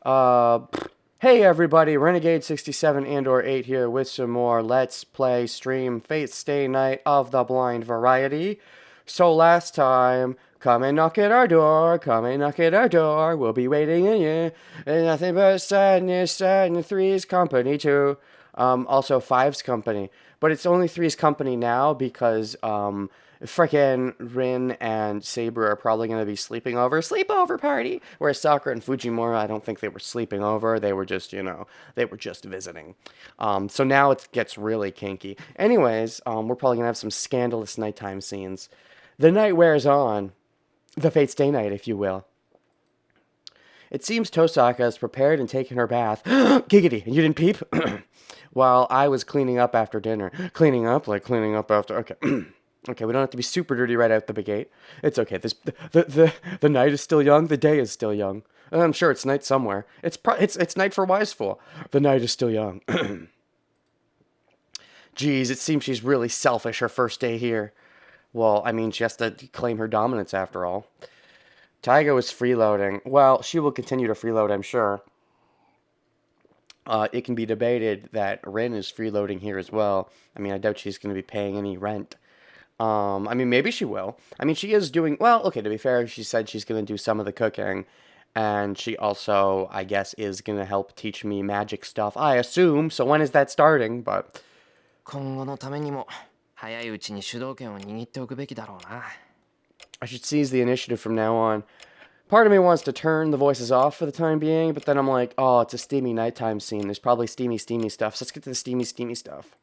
Uh, hey everybody, Renegade 67 and or 8 here with some more Let's Play Stream Fate Stay Night of the Blind variety. So last time, come and knock at our door, come and knock at our door, we'll be waiting in you, and nothing but sadness, and three's company too. Also five's company, but it's only three's company now because, frickin' Rin and Saber are probably going to be sleeping over. Sleepover party! Whereas Sakura and Fujimura, I don't think they were sleeping over. They were just, they were just visiting. So now it gets really kinky. Anyways, we're probably going to have some scandalous nighttime scenes. The night wears on. The Fate's Day night, if you will. It seems Tosaka has prepared and taken her bath. Giggity, and you didn't peep? While I was cleaning up after dinner. Cleaning up? Like cleaning up after... Okay. Okay, we don't have to be super dirty right out the gate. It's okay. The night is still young. The day is still young. I'm sure it's night somewhere. It's night for wise fool. The night is still young. Geez, it seems she's really selfish her first day here. Well, I mean, she has to claim her dominance after all. Taiga was freeloading. Well, she will continue to freeload, I'm sure. It can be debated that Rin is freeloading here as well. I mean, I doubt she's going to be paying any rent. I mean, maybe she will. I mean, she is doing... Well, okay, to be fair, she said she's going to do some of the cooking. And she also, I guess, is going to help teach me magic stuff. I assume. So when is that starting? But... I should seize the initiative from now on. Part of me wants to turn the voices off for the time being, but then I'm like, oh, it's a steamy nighttime scene. There's probably steamy stuff. So let's get to the steamy stuff.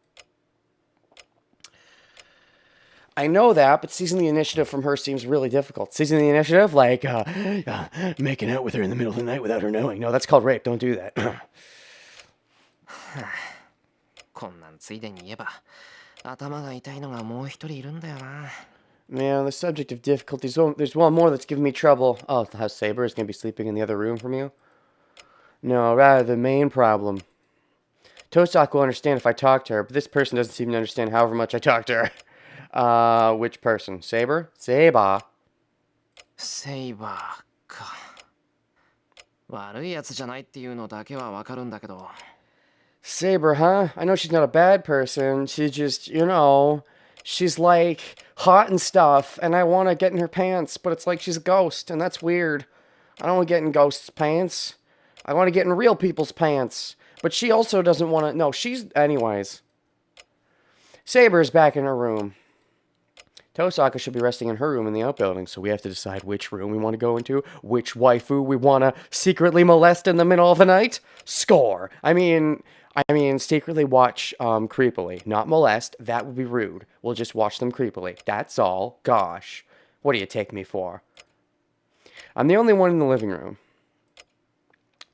I know that, but seizing the initiative from her seems really difficult. Seizing the initiative? Like, making out with her in the middle of the night without her knowing. No, that's called rape. Don't do that. Man, the subject of difficulties, there's one more that's giving me trouble. Oh, how Saber is going to be sleeping in the other room from you? No, rather the main problem. Tosaka will understand if I talk to her, but this person doesn't seem to understand however much I talk to her. Which person? Saber? Saber. Saber か。悪いやつじゃないっていうのだけはわかるんだけど。Saber, huh? I know she's not a bad person. She just, she's like hot and stuff, and I want to get in her pants, but it's like she's a ghost, and that's weird. I don't want to get in ghosts' pants. I want to get in real people's pants. But she also doesn't want to... No, she's... Anyways. Saber's back in her room. Tosaka should be resting in her room in the outbuilding, so we have to decide which room we want to go into, which waifu we want to secretly molest in the middle of the night. Score! I mean, secretly watch creepily. Not molest. That would be rude. We'll just watch them creepily. That's all. Gosh. What do you take me for? I'm the only one in the living room.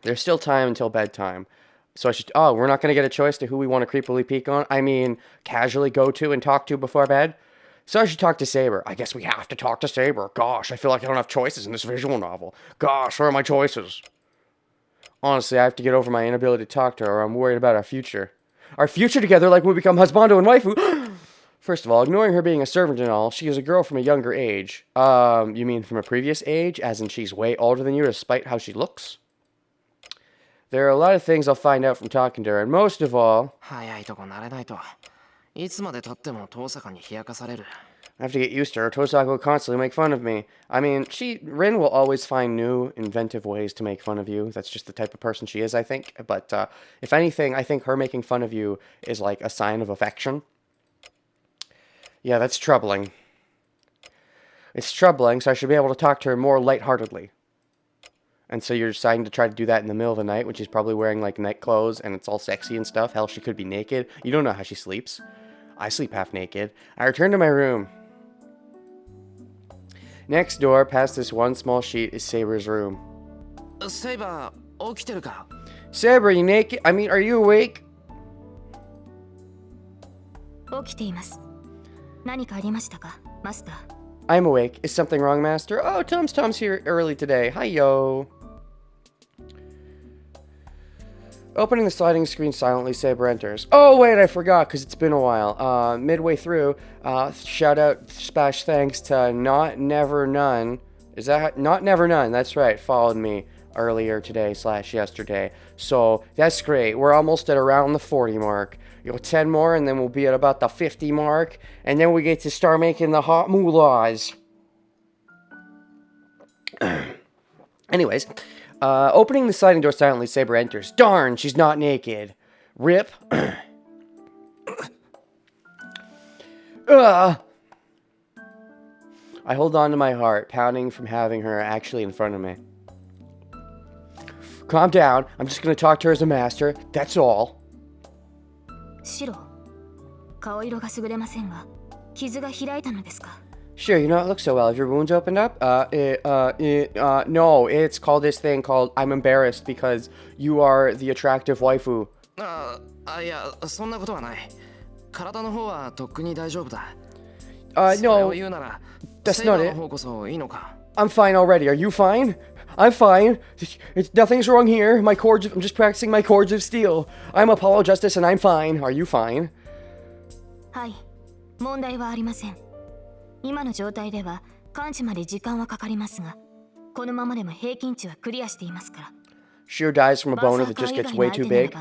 There's still time until bedtime. So I should... Oh, we're not going to get a choice to who we want to creepily peek on? I mean, casually go to and talk to before bed? So I should talk to Saber. I guess we have to talk to Saber. Gosh, I feel like I don't have choices in this visual novel. Gosh, where are my choices? Honestly, I have to get over my inability to talk to her, or I'm worried about our future. Our future together like when we become husbando and waifu? First of all, ignoring her being a servant and all, she is a girl from a younger age. You mean from a previous age? As in she's way older than you despite how she looks? There are a lot of things I'll find out from talking to her, and most of all... I have to get used to her. Tosaka will constantly make fun of me. I mean, Rin will always find new, inventive ways to make fun of you. That's just the type of person she is, I think. But, if anything, I think her making fun of you is like a sign of affection. Yeah, that's troubling. It's troubling, so I should be able to talk to her more lightheartedly. And so you're deciding to try to do that in the middle of the night when she's probably wearing, like, night clothes and it's all sexy and stuff. Hell, she could be naked. You don't know how she sleeps. I sleep half naked. I return to my room. Next door, past this one small sheet, is Saber's room. Saber, 起きてるか? Saber, are you naked? I mean, are you awake? 起きています。何かありましたか、マスター? I'm awake. Is something wrong, Master? Oh, Tom's here early today. Hi, yo. Opening the sliding screen silently, Saber enters. Oh, wait, I forgot, because it's been a while. Midway through, shout out, thanks to Not Never None. Is that... Not Never None, that's right, followed me earlier today / yesterday. So that's great. We're almost at around the 40 mark. 10 more, and then we'll be at about the 50 mark, and then we get to start making the hot moolahs. Anyways, opening the sliding door silently, Saber enters. Darn, she's not naked. Rip. I hold on to my heart, pounding from having her actually in front of me. Calm down. I'm just going to talk to her as a master. That's all. シロ、顔色が優れませんが、傷が開いたのですか? Sure, you don't look so well. Have your wounds opened up? No, it's called this thing called I'm embarrassed because you are the attractive waifu. いや、そんなことはない。体の方はとっくに大丈夫だ。No, 言うなら、 that's not it. の方こそいいのか。 I'm fine already. Are you fine? I'm fine. Nothing's wrong here. I'm just practicing my chords of steel. I'm Apollo Justice and I'm fine. Are you fine? はい、問題はありません。今の状態では完治まで時間はかかりますが、このままでも平均値はクリアしていますから。Shiro dies from a boner that just gets way too big.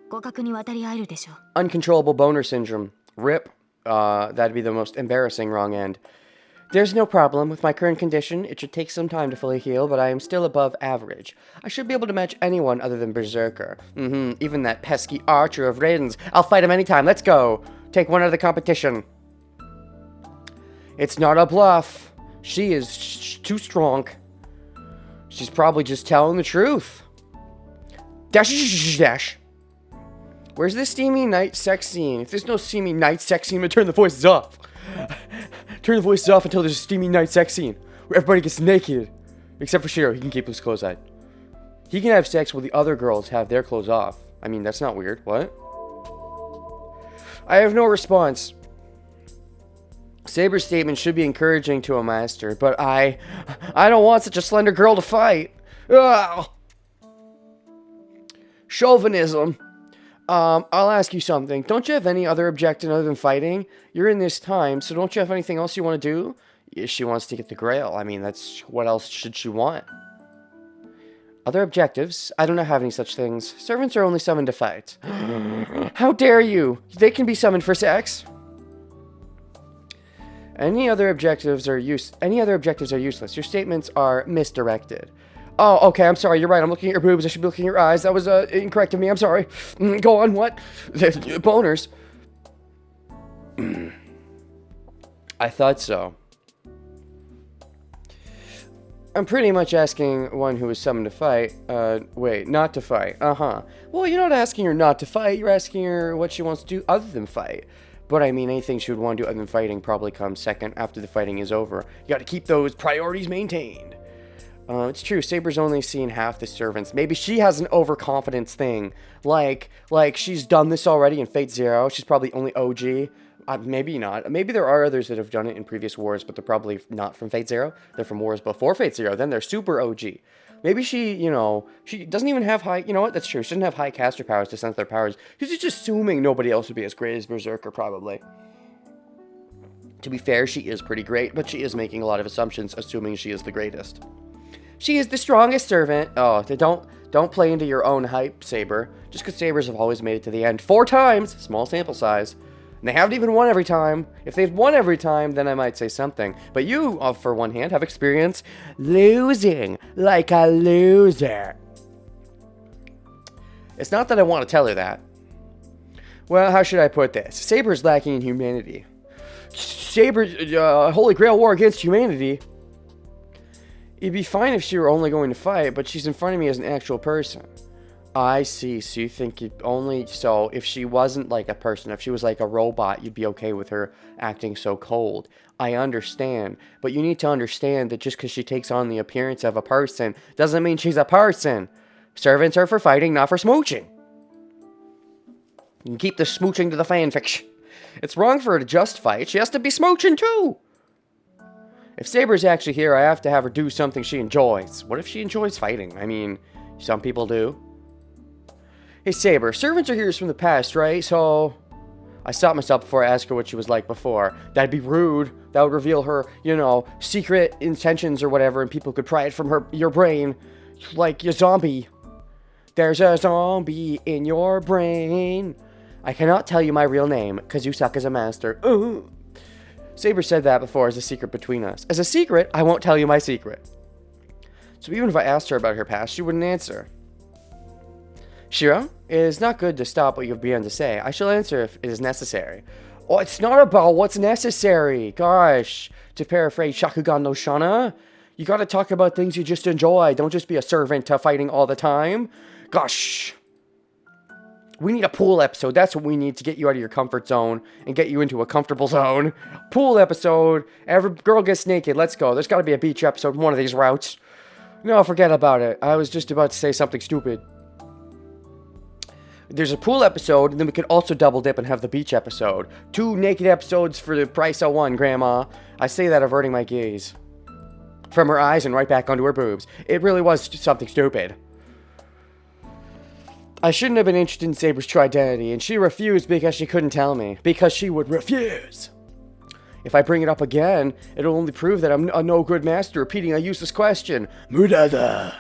互角に渡り合えるでしょう。 Uncontrollable boner syndrome. Rip. That'd be the most embarrassing wrong end. There's no problem. With my current condition, it should take some time to fully heal, but I am still above average. I should be able to match anyone other than Berserker. Even that pesky archer of Raiden's. I'll fight him anytime. Let's go. Take one out of the competition. It's not a bluff. She is too strong. She's probably just telling the truth. Dash. Where's the steamy night sex scene? If there's no steamy night sex scene, I'm gonna turn the voices off. Turn the voices off until there's a steamy night sex scene where everybody gets naked. Except for Shiro, he can keep his clothes on. He can have sex while the other girls have their clothes off. I mean, that's not weird. What? I have no response. Saber's statement should be encouraging to a master, but I don't want such a slender girl to fight. Ugh. Chauvinism. I'll ask you something. Don't you have any other objective other than fighting? You're in this time, so don't you have anything else you want to do? Yeah, she wants to get the Grail. I mean, that's what else should she want? Other objectives? I don't have any such things. Servants are only summoned to fight. How dare you? They can be summoned for sex. Any other objectives are useless. Your statements are misdirected. Oh, okay, I'm sorry, you're right. I'm looking at your boobs. I should be looking at your eyes. That was incorrect of me. I'm sorry. Go on, what? Boners. I thought so. I'm pretty much asking one who is summoned to fight. Wait, not to fight. Uh-huh. Well, you're not asking her not to fight. You're asking her what she wants to do other than fight. But I mean, anything she would want to do other than fighting probably comes second after the fighting is over. You gotta keep those priorities maintained. It's true, Saber's only seen half the servants. Maybe she has an overconfidence thing. Like she's done this already in Fate Zero. She's probably only OG. Maybe not. Maybe there are others that have done it in previous wars, but they're probably not from Fate Zero. They're from wars before Fate Zero. Then they're super OG. Maybe she, she doesn't even have high... You know what? That's true. She doesn't have high caster powers to sense their powers. She's just assuming nobody else would be as great as Berserker, probably. To be fair, she is pretty great, but she is making a lot of assumptions, assuming she is the greatest. She is the strongest servant. Oh, don't play into your own hype, Saber. Just because Sabers have always made it to the end 4 times. Small sample size. And they haven't even won every time. If they've won every time, then I might say something. But you, for one hand, have experience losing like a loser. It's not that I want to tell her that. Well, how should I put this? Saber's lacking in humanity. Saber's Holy Grail war against humanity. It'd be fine if she were only going to fight, but she's in front of me as an actual person. I see. So you think so if she wasn't like a person, if she was like a robot, you'd be okay with her acting so cold. I understand. But you need to understand that just because she takes on the appearance of a person doesn't mean she's a person. Servants are for fighting, not for smooching. You can keep the smooching to the fanfiction. It's wrong for her to just fight. She has to be smooching too. If Saber's actually here, I have to have her do something she enjoys. What if she enjoys fighting? I mean, some people do. Hey, Saber, servants are heroes from the past, right? So, I stopped myself before I asked her what she was like before. That'd be rude. That would reveal her, secret intentions or whatever, and people could pry it from your brain. like your zombie. There's a zombie in your brain. I cannot tell you my real name, because you suck as a master. Saber said that before as a secret between us. As a secret, I won't tell you my secret. So even if I asked her about her past, she wouldn't answer. Shiro, it is not good to stop what you have begun to say. I shall answer if it is necessary. Oh, it's not about what's necessary. Gosh, to paraphrase Shakugan no Shana, you gotta talk about things you just enjoy. Don't just be a servant to fighting all the time. Gosh. We need a pool episode. That's what we need to get you out of your comfort zone and get you into a comfortable zone. Pool episode. Every girl gets naked. Let's go. There's got to be a beach episode in one of these routes. No, forget about it. I was just about to say something stupid. There's a pool episode, and then we could also double dip and have the beach episode. 2 naked episodes for the price of 1, Grandma. I say that averting my gaze from her eyes and right back onto her boobs. It really was something stupid. I shouldn't have been interested in Saber's true identity, and she refused because she couldn't tell me. Because she would refuse. If I bring it up again, it'll only prove that I'm a no-good master repeating a useless question. Mudada.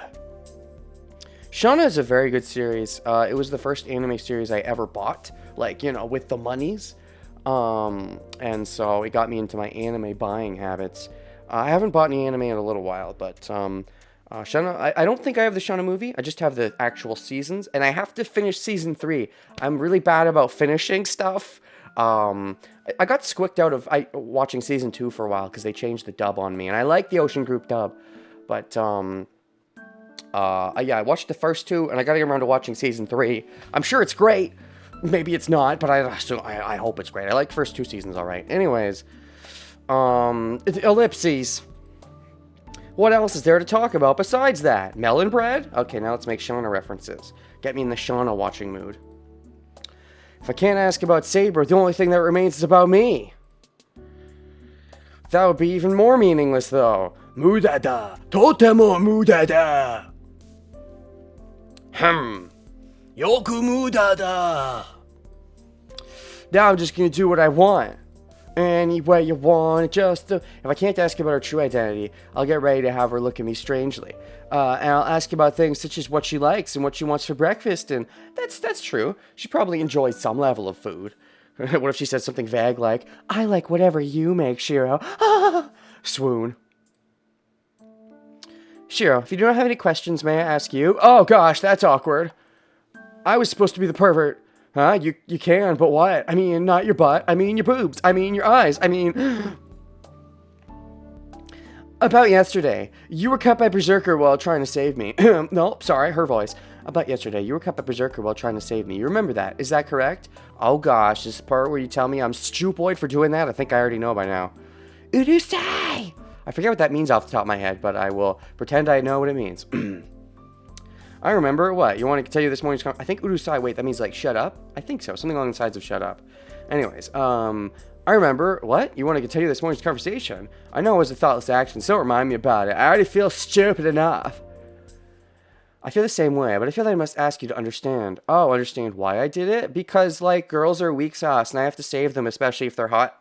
Shauna is a very good series. It was the first anime series I ever bought, like, you know, with the monies. And so it got me into my anime buying habits. I haven't bought any anime in a little while, but Shauna, I don't think I have the Shauna movie. I just have the actual seasons, and I have to finish season 3. I'm really bad about finishing stuff. I got squicked out of watching season 2 for a while because they changed the dub on me, and I like the Ocean Group dub, but I watched the first 2, and I gotta get around to watching season 3. I'm sure it's great. Maybe it's not, but I hope it's great. I like the first 2 seasons, all right. Anyways, ellipses. What else is there to talk about besides that? Melon bread? Okay, now let's make Shauna references. Get me in the Shauna watching mood. If I can't ask about Saber, the only thing that remains is about me. That would be even more meaningless, though. Mudada. Totemo mudada. Yoku mudada. Now I'm just gonna do what I want. Any way you want, just if I can't ask about her true identity, I'll get ready to have her look at me strangely. And I'll ask about things such as what she likes and what she wants for breakfast, and that's true. She probably enjoys some level of food. What if she says something vague like, I like whatever you make, Shiro. Swoon. Shiro, if you do not have any questions, may I ask you? Oh gosh, that's awkward. I was supposed to be the pervert. Huh? You can, but what? I mean, not your butt. I mean, your boobs. I mean, your eyes. I mean... About yesterday, you were cut by Berserker while trying to save me. No, sorry, her voice. About yesterday, you were cut by Berserker while trying to save me. You remember that? Is that correct? Oh gosh, this part where you tell me I'm stupid for doing that? I think I already know by now. Urusei! I forget what that means off the top of my head, but I will pretend I know what it means. I remember. What? You want to tell you this morning's... I think Urusai, wait, that means like shut up? I think so. Something along the sides of shut up. Anyways, I remember. What? You want to tell you this morning's conversation? I know it was a thoughtless action, so remind me about it. I already feel stupid enough. I feel the same way, but I feel that I must ask you to understand. Oh, understand why I did it? Because, like, girls are weak sauce, and I have to save them, especially if they're hot.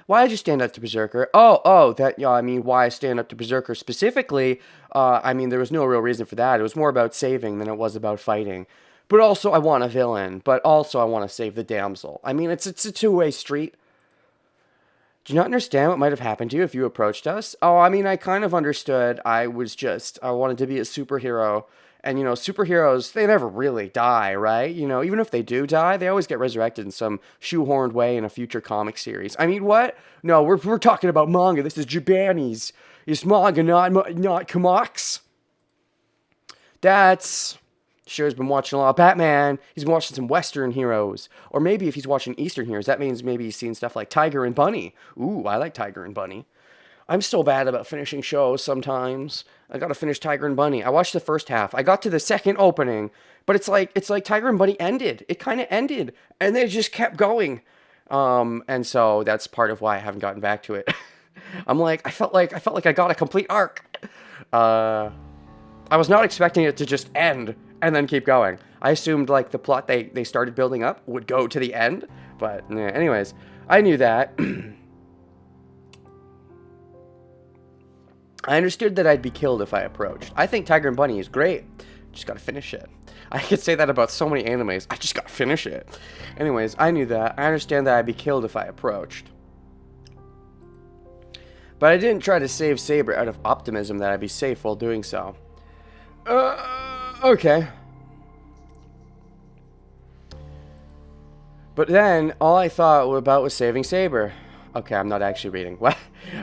Why did you stand up to Berserker? I mean, why I stand up to Berserker specifically, I mean, there was no real reason for that. It was more about saving than it was about fighting. But also, I want a villain. But also, I want to save the damsel. I mean, it's a two-way street. Do you not understand what might have happened to you if you approached us? Oh, I mean, I kind of understood. I wanted to be a superhero. And, you know, superheroes, they never really die, right? You know, even if they do die, they always get resurrected in some shoehorned way in a future comic series. I mean, what? No, we're talking about manga. This is Japanese. It's manga, not comics. That's... Shiro's been watching a lot of Batman. He's been watching some Western heroes. Or maybe if he's watching Eastern heroes, that means maybe he's seen stuff like Tiger and Bunny. Ooh, I like Tiger and Bunny. I'm still bad about finishing shows sometimes. I gotta finish Tiger and Bunny. I watched the first half. I got to the second opening, but it's like Tiger and Bunny ended. It kind of ended, and they just kept going. And so that's part of why I haven't gotten back to it. I felt like I got a complete arc. I was not expecting it to just end and then keep going. I assumed like the plot they started building up would go to the end, but yeah, anyways, I knew that. I understood that I'd be killed if I approached. I think Tiger and Bunny is great. Just gotta finish it. I could say that about so many animes. I just gotta finish it. Anyways, I knew that. I understand that I'd be killed if I approached. But I didn't try to save Saber out of optimism that I'd be safe while doing so. Okay. But then, all I thought about was saving Saber. Okay, I'm not actually reading. What?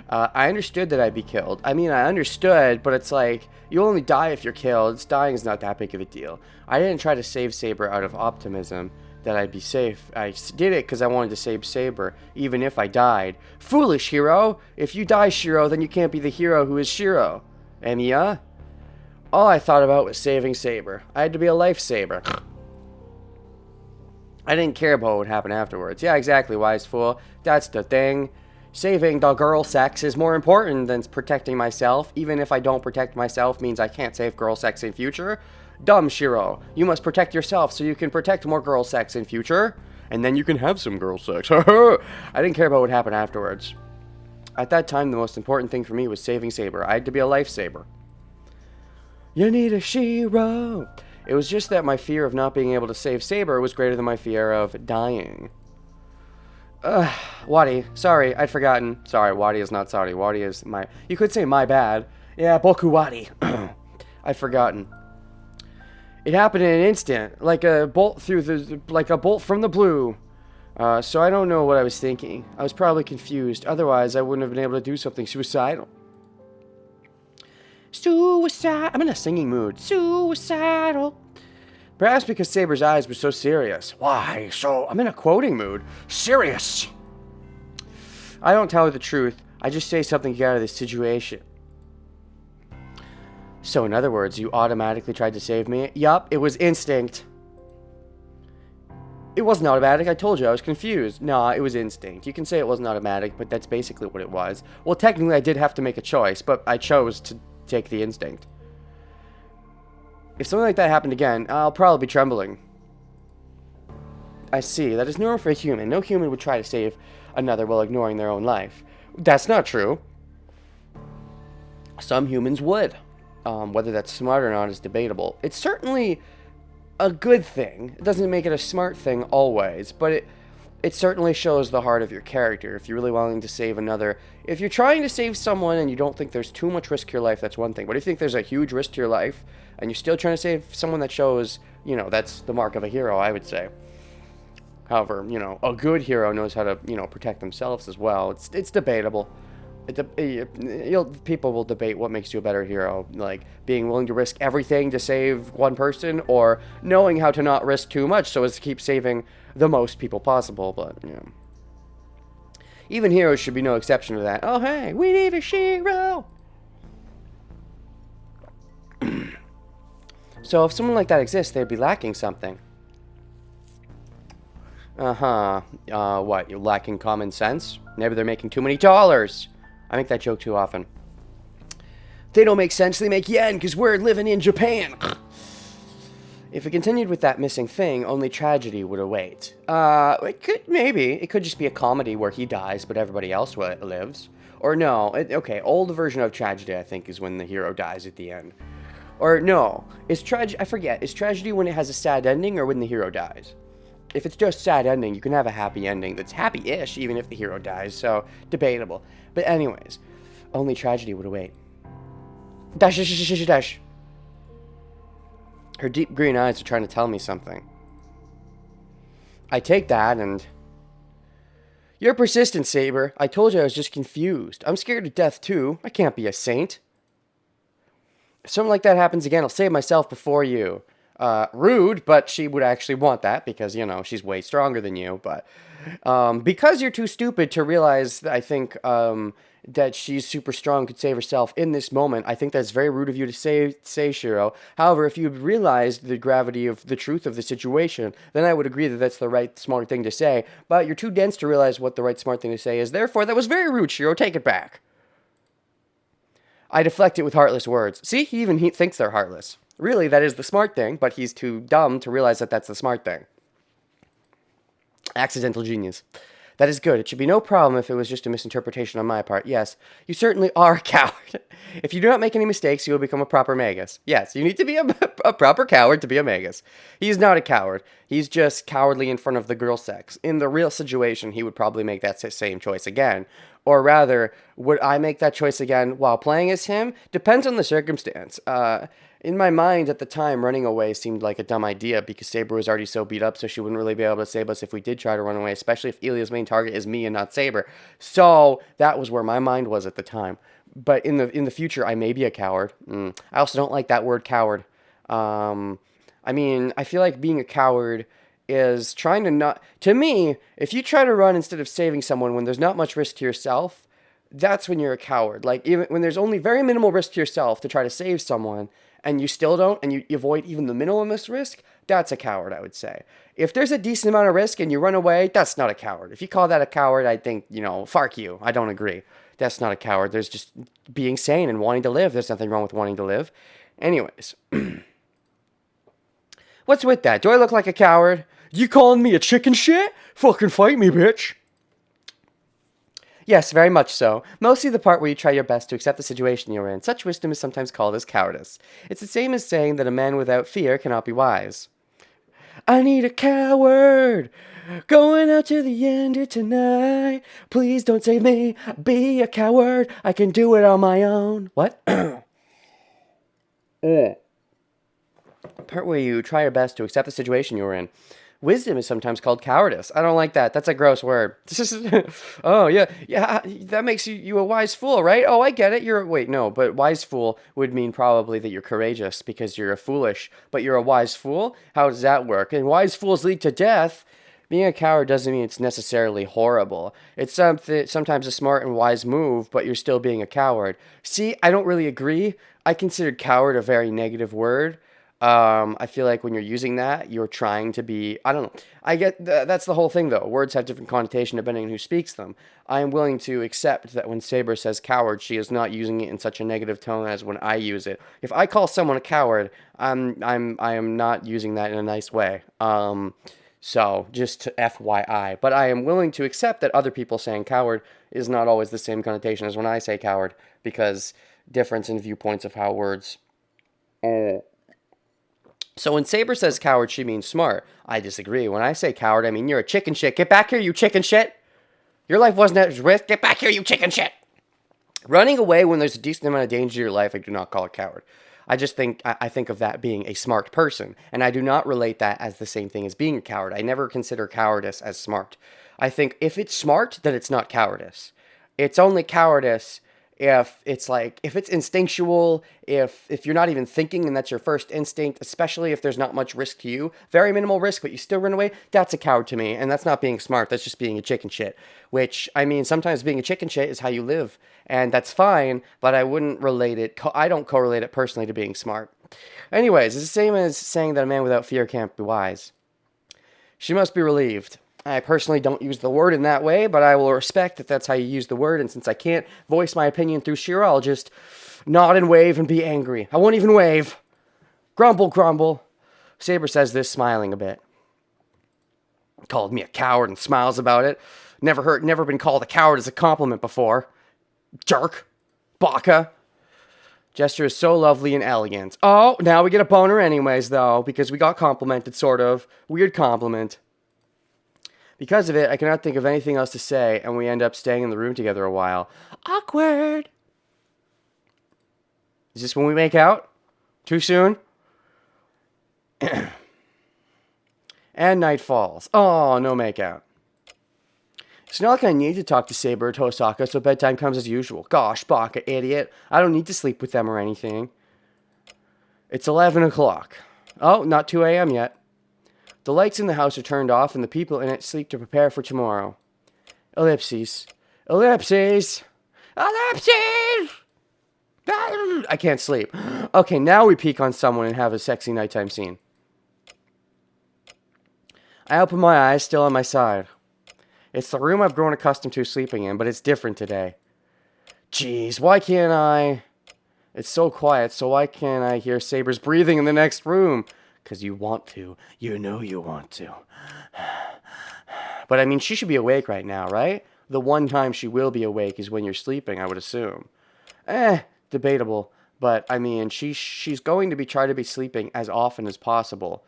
I understood that I'd be killed. I mean, I understood, but it's like, you only die if you're killed. Dying is not that big of a deal. I didn't try to save Saber out of optimism that I'd be safe. I did it because I wanted to save Saber, even if I died. Foolish hero! If you die, Shiro, then you can't be the hero who is Shiro. Emiya? All I thought about was saving Saber. I had to be a lifesaver. I didn't care about what would happen afterwards. Yeah, exactly, wise fool. That's the thing. Saving the girl sex is more important than protecting myself. Even if I don't protect myself means I can't save girl sex in future. Dumb Shiro. You must protect yourself so you can protect more girl sex in future. And then you can have some girl sex. I didn't care about what would happen afterwards. At that time, the most important thing for me was saving Saber. I had to be a lifesaver. You need a Shiro. It was just that my fear of not being able to save Saber was greater than my fear of dying. Wadi. Sorry, I'd forgotten. Sorry, Wadi is not sorry. Wadi is my... You could say my bad. Yeah, Boku Wadi. I'd forgotten. It happened in an instant. Like a bolt through the... Like a bolt from the blue. So I don't know what I was thinking. I was probably confused. Otherwise, I wouldn't have been able to do something suicidal. Suicide. I'm in a singing mood. Suicidal. Perhaps because Saber's eyes were so serious. Why? So I'm in a quoting mood. Serious. I don't tell her the truth. I just say something to get out of this situation. So in other words, you automatically tried to save me? Yup, it was instinct. It wasn't automatic. I told you I was confused. Nah, it was instinct. You can say it wasn't automatic, but that's basically what it was. Well, technically I did have to make a choice, but I chose to take the instinct. If something like that happened again, I'll probably be trembling. I see. That is normal for a human. No human would try to save another while ignoring their own life. That's not true. Some humans would. Whether that's smart or not is debatable. It's certainly a good thing. It doesn't make it a smart thing always, but it certainly shows the heart of your character. If you're really willing to save another... If you're trying to save someone and you don't think there's too much risk to your life, that's one thing. But if you think there's a huge risk to your life, and you're still trying to save someone, that shows, you know, that's the mark of a hero, I would say. However, you know, a good hero knows how to, you know, protect themselves as well. It's debatable. People will debate what makes you a better hero, like being willing to risk everything to save one person, or knowing how to not risk too much so as to keep saving the most people possible. But you know, even heroes should be no exception to that. Oh hey, we need a hero. So if someone like that exists, they'd be lacking something. What, you're lacking common sense? Maybe they're making too many dollars. I make that joke too often. They don't make sense, they make yen, because we're living in Japan. If it continued with that missing thing, only tragedy would await. It could just be a comedy where he dies, but everybody else lives. Or no, okay, old version of tragedy, I think, is when the hero dies at the end. Or no, is tragedy when it has a sad ending, or when the hero dies? If it's just sad ending, you can have a happy ending that's happy-ish, even if the hero dies, so debatable. But anyways, only tragedy would await. Dash, dash, dash, dash, dash. Her deep green eyes are trying to tell me something. I take that and... You're persistent, Saber. I told you I was just confused. I'm scared to death, too. I can't be a saint. If something like that happens again, I'll save myself before you. Rude, but she would actually want that because, you know, she's way stronger than you. But because you're too stupid to realize, I think, that she's super strong, could save herself in this moment, I think that's very rude of you to say, Shiro. However, if you realized the gravity of the truth of the situation, then I would agree that that's the right, smart thing to say. But you're too dense to realize what the right, smart thing to say is. Therefore, that was very rude, Shiro. Take it back. I deflect it with heartless words. See, he thinks they're heartless. Really, that is the smart thing, but he's too dumb to realize that that's the smart thing. Accidental genius. That is good. It should be no problem if it was just a misinterpretation on my part. Yes, you certainly are a coward. If you do not make any mistakes, you will become a proper magus. Yes, you need to be a proper coward to be a magus. He's not a coward. He's just cowardly in front of the girl sex. In the real situation, he would probably make that same choice again. Or rather, would I make that choice again while playing as him? Depends on the circumstance. In my mind at the time, running away seemed like a dumb idea because Saber was already so beat up, so she wouldn't really be able to save us if we did try to run away, especially if Elia's main target is me and not Saber. So that was where my mind was at the time. But in the future, I may be a coward. I also don't like that word coward. I mean, I feel like being a coward is trying to not... To me, if you try to run instead of saving someone when there's not much risk to yourself, that's when you're a coward. Like, even when there's only very minimal risk to yourself to try to save someone, and you still don't, and you avoid even the minimumest risk, that's a coward, I would say. If there's a decent amount of risk and you run away, that's not a coward. If you call that a coward, I think, fark you. I don't agree. That's not a coward. There's just being sane and wanting to live. There's nothing wrong with wanting to live. Anyways. What's with that? Do I look like a coward? You calling me a chicken shit? Fucking fight me, bitch. Yes, very much so. Mostly the part where you try your best to accept the situation you're in. Such wisdom is sometimes called as cowardice. It's the same as saying that a man without fear cannot be wise. I need a coward! Going out to the end of tonight. Please don't save me. Be a coward. I can do it on my own. What? Part where you try your best to accept the situation you're in. Wisdom is sometimes called cowardice. I don't like that. That's a gross word. Oh, yeah, that makes you a wise fool, right? Oh, I get it. Wait, no, but wise fool would mean probably that you're courageous because you're a foolish, but you're a wise fool? How does that work? And wise fools lead to death. Being a coward doesn't mean it's necessarily horrible. It's sometimes a smart and wise move, but you're still being a coward. See, I don't really agree. I considered coward a very negative word. I feel like when you're using that, you're trying to be, I don't know. I get, that's the whole thing though. Words have different connotation depending on who speaks them. I am willing to accept that when Saber says coward, she is not using it in such a negative tone as when I use it. If I call someone a coward, I am not using that in a nice way. So just to FYI, but I am willing to accept that other people saying coward is not always the same connotation as when I say coward, because difference in viewpoints of how words. So when Saber says coward, she means smart. I disagree. When I say coward, I mean you're a chicken shit. Get back here, you chicken shit. Your life wasn't at risk. Get back here, you chicken shit. Running away when there's a decent amount of danger to your life, I do not call a coward. I think of that being a smart person, and I do not relate that as the same thing as being a coward. I never consider cowardice as smart. I think if it's smart, then it's not cowardice. It's only cowardice if it's instinctual, if you're not even thinking and that's your first instinct, especially if there's not much risk to you, very minimal risk, but you still run away, that's a coward to me, and that's not being smart, that's just being a chicken shit, which, I mean, sometimes being a chicken shit is how you live, and that's fine, but I wouldn't relate it, I don't correlate it personally to being smart. Anyways, it's the same as saying that a man without fear can't be wise. She must be relieved. I personally don't use the word in that way, but I will respect that that's how you use the word, and since I can't voice my opinion through Shira, I'll just nod and wave and be angry. I won't even wave. Grumble, grumble. Saber says this, smiling a bit. Called me a coward and smiles about it. Never been called a coward as a compliment before. Jerk. Baka. Gesture is so lovely and elegant. Oh, now we get a boner anyways, though, because we got complimented, sort of. Weird compliment. Because of it, I cannot think of anything else to say, and we end up staying in the room together a while. Awkward! Is this when we make out? Too soon? And night falls. Oh, no makeout. It's not like I need to talk to Saber or Tosaka, so bedtime comes as usual. Gosh, Baka, idiot. I don't need to sleep with them or anything. It's 11 o'clock. Oh, not 2 a.m. yet. The lights in the house are turned off, and the people in it sleep to prepare for tomorrow. Ellipses. Ellipses! Ellipses! I can't sleep. Okay, now we peek on someone and have a sexy nighttime scene. I open my eyes, still on my side. It's the room I've grown accustomed to sleeping in, but it's different today. Jeez, why can't I... It's so quiet, so why can't I hear Saber's breathing in the next room? Because you want to. You know you want to. But I mean, she should be awake right now, right? The one time she will be awake is when you're sleeping, I would assume. Debatable. But I mean, she's going to be trying to be sleeping as often as possible.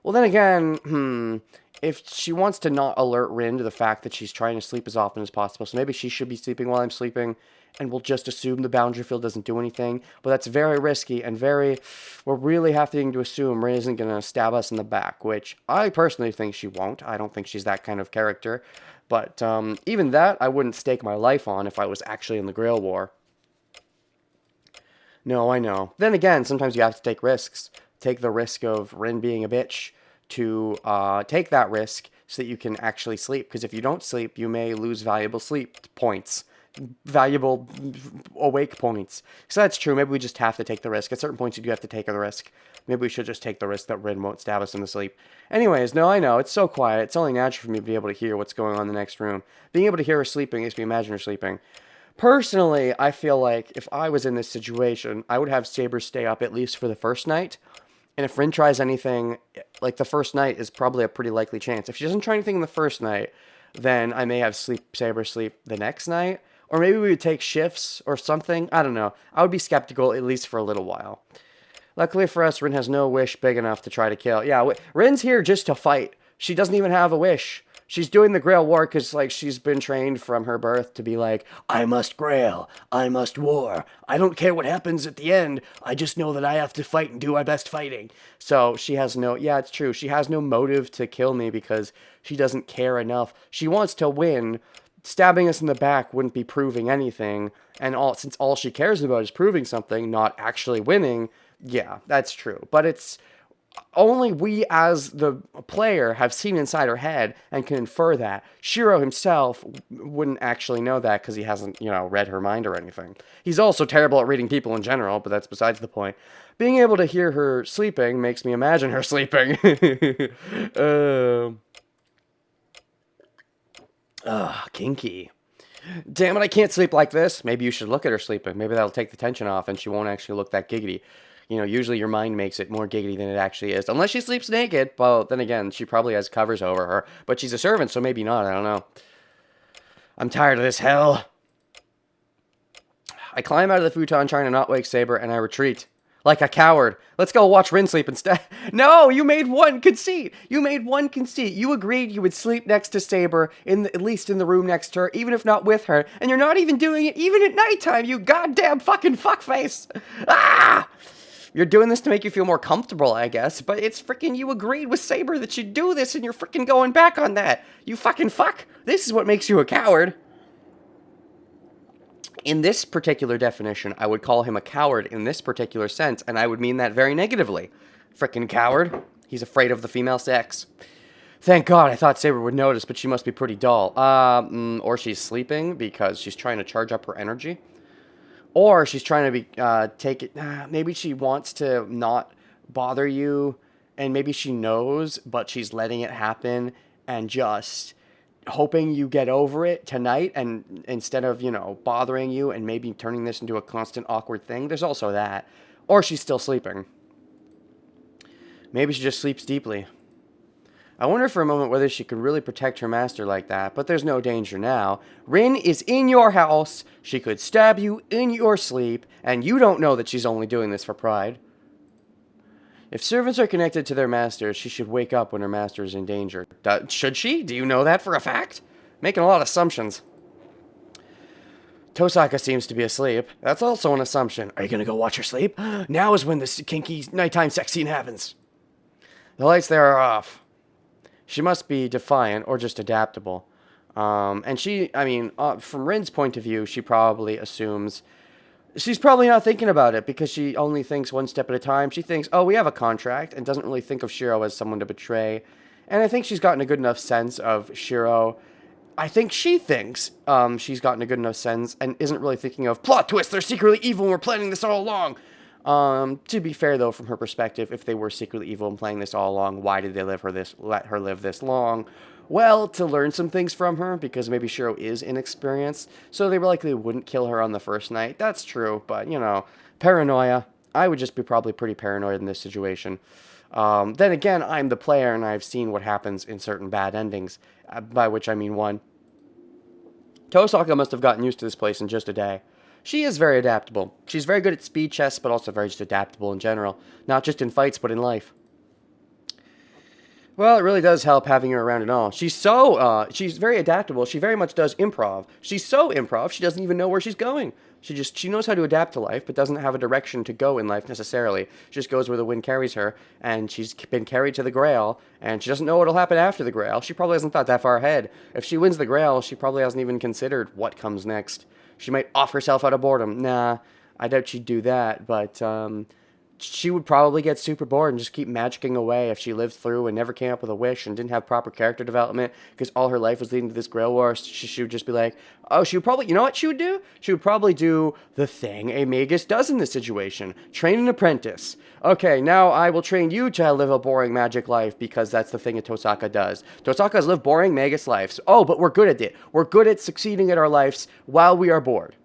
Well, then again, if she wants to not alert Rin to the fact that she's trying to sleep as often as possible, so maybe she should be sleeping while I'm sleeping, and we'll just assume the boundary field doesn't do anything. But that's very risky and we're really having to assume Rin isn't going to stab us in the back, which I personally think she won't. I don't think she's that kind of character. But even that, I wouldn't stake my life on if I was actually in the Grail War. No, I know. Then again, sometimes you have to take risks. Take the risk of Rin being a bitch to take that risk so that you can actually sleep. Because if you don't sleep, you may lose valuable sleep points. Valuable awake points. So that's true. Maybe we just have to take the risk. At certain points, you do have to take the risk. Maybe we should just take the risk that Rin won't stab us in the sleep. Anyways, no, I know. It's so quiet. It's only natural for me to be able to hear what's going on in the next room. Being able to hear her sleeping makes me imagine her sleeping. Personally, I feel like if I was in this situation, I would have Saber stay up at least for the first night. And if Rin tries anything, like the first night is probably a pretty likely chance. If she doesn't try anything in the first night, then I may have Saber sleep the next night. Or maybe we would take shifts or something. I don't know. I would be skeptical at least for a little while. Luckily for us, Rin has no wish big enough to try to kill. Yeah, Rin's here just to fight. She doesn't even have a wish. She's doing the Grail War because, like, she's been trained from her birth to be like, I must Grail, I must war. I don't care what happens at the end. I just know that I have to fight and do my best fighting. So she has no, yeah, it's true. She has no motive to kill me because she doesn't care enough. She wants to win. Stabbing us in the back wouldn't be proving anything. And since all she cares about is proving something, not actually winning, yeah, that's true. But it's only we as the player have seen inside her head and can infer that. Shiro himself wouldn't actually know that because he hasn't, read her mind or anything. He's also terrible at reading people in general, but that's besides the point. Being able to hear her sleeping makes me imagine her sleeping. Kinky. Damn it, I can't sleep like this. Maybe you should look at her sleeping. Maybe that'll take the tension off and she won't actually look that giggity. Usually your mind makes it more giggity than it actually is. Unless she sleeps naked. Well, then again, she probably has covers over her. But she's a servant, so maybe not. I don't know. I'm tired of this hell. I climb out of the futon trying to not wake Saber, and I retreat. Like a coward. Let's go watch Rin sleep instead. No, you made one conceit. You agreed you would sleep next to Saber, at least in the room next to her, even if not with her. And you're not even doing it even at nighttime, you goddamn fucking fuckface. Ah! You're doing this to make you feel more comfortable, I guess, but it's freaking you agreed with Saber that you'd do this and you're freaking going back on that. You fucking fuck. This is what makes you a coward. In this particular definition, I would call him a coward in this particular sense, and I would mean that very negatively. Frickin' coward. He's afraid of the female sex. Thank God, I thought Saber would notice, but she must be pretty dull. Or she's sleeping because she's trying to charge up her energy. Or she's trying to maybe she wants to not bother you, and maybe she knows, but she's letting it happen and just hoping you get over it tonight, and instead of, bothering you and maybe turning this into a constant awkward thing. There's also that. Or she's still sleeping. Maybe she just sleeps deeply. I wonder for a moment whether she could really protect her master like that, but there's no danger now. Rin is in your house, she could stab you in your sleep, and you don't know that she's only doing this for pride. If servants are connected to their masters, she should wake up when her master is in danger. Should she? Do you know that for a fact? Making a lot of assumptions. Tosaka seems to be asleep. That's also an assumption. Are you gonna go watch her sleep? Now is when this kinky nighttime sex scene happens. The lights there are off. She must be defiant or just adaptable. From Rin's point of view, she probably assumes... She's probably not thinking about it because she only thinks one step at a time. She thinks, oh, we have a contract, and doesn't really think of Shiro as someone to betray. And I think she's gotten a good enough sense of Shiro. I think she thinks she's gotten a good enough sense and isn't really thinking of, plot twist, they're secretly evil and we're planning this all along. To be fair, though, from her perspective, if they were secretly evil and playing this all along, why did they let her live this long? Well, to learn some things from her, because maybe Shiro is inexperienced, so they likely wouldn't kill her on the first night. That's true, but, paranoia. I would just be probably pretty paranoid in this situation. Then again, I'm the player and I've seen what happens in certain bad endings, by which I mean one. Tosaka must have gotten used to this place in just a day. She is very adaptable. She's very good at speed chess, but also very just adaptable in general. Not just in fights, but in life. Well, it really does help having her around and all. She's very adaptable. She very much does improv. She's so improv, she doesn't even know where she's going. She knows how to adapt to life, but doesn't have a direction to go in life necessarily. She just goes where the wind carries her, and she's been carried to the Grail, and she doesn't know what'll happen after the Grail. She probably hasn't thought that far ahead. If she wins the Grail, she probably hasn't even considered what comes next. She might off herself out of boredom. Nah, I doubt she'd do that, but, she would probably get super bored and just keep magicking away if she lived through and never came up with a wish and didn't have proper character development because all her life was leading to this Grail War. She would just be like, oh, she would probably, you know what she would do? She would probably do the thing a magus does in this situation. Train an apprentice. Okay, now I will train you to live a boring magic life because that's the thing that Tosaka does. Tosaka's live boring magus lives. Oh, but we're good at it. We're good at succeeding at our lives while we are bored.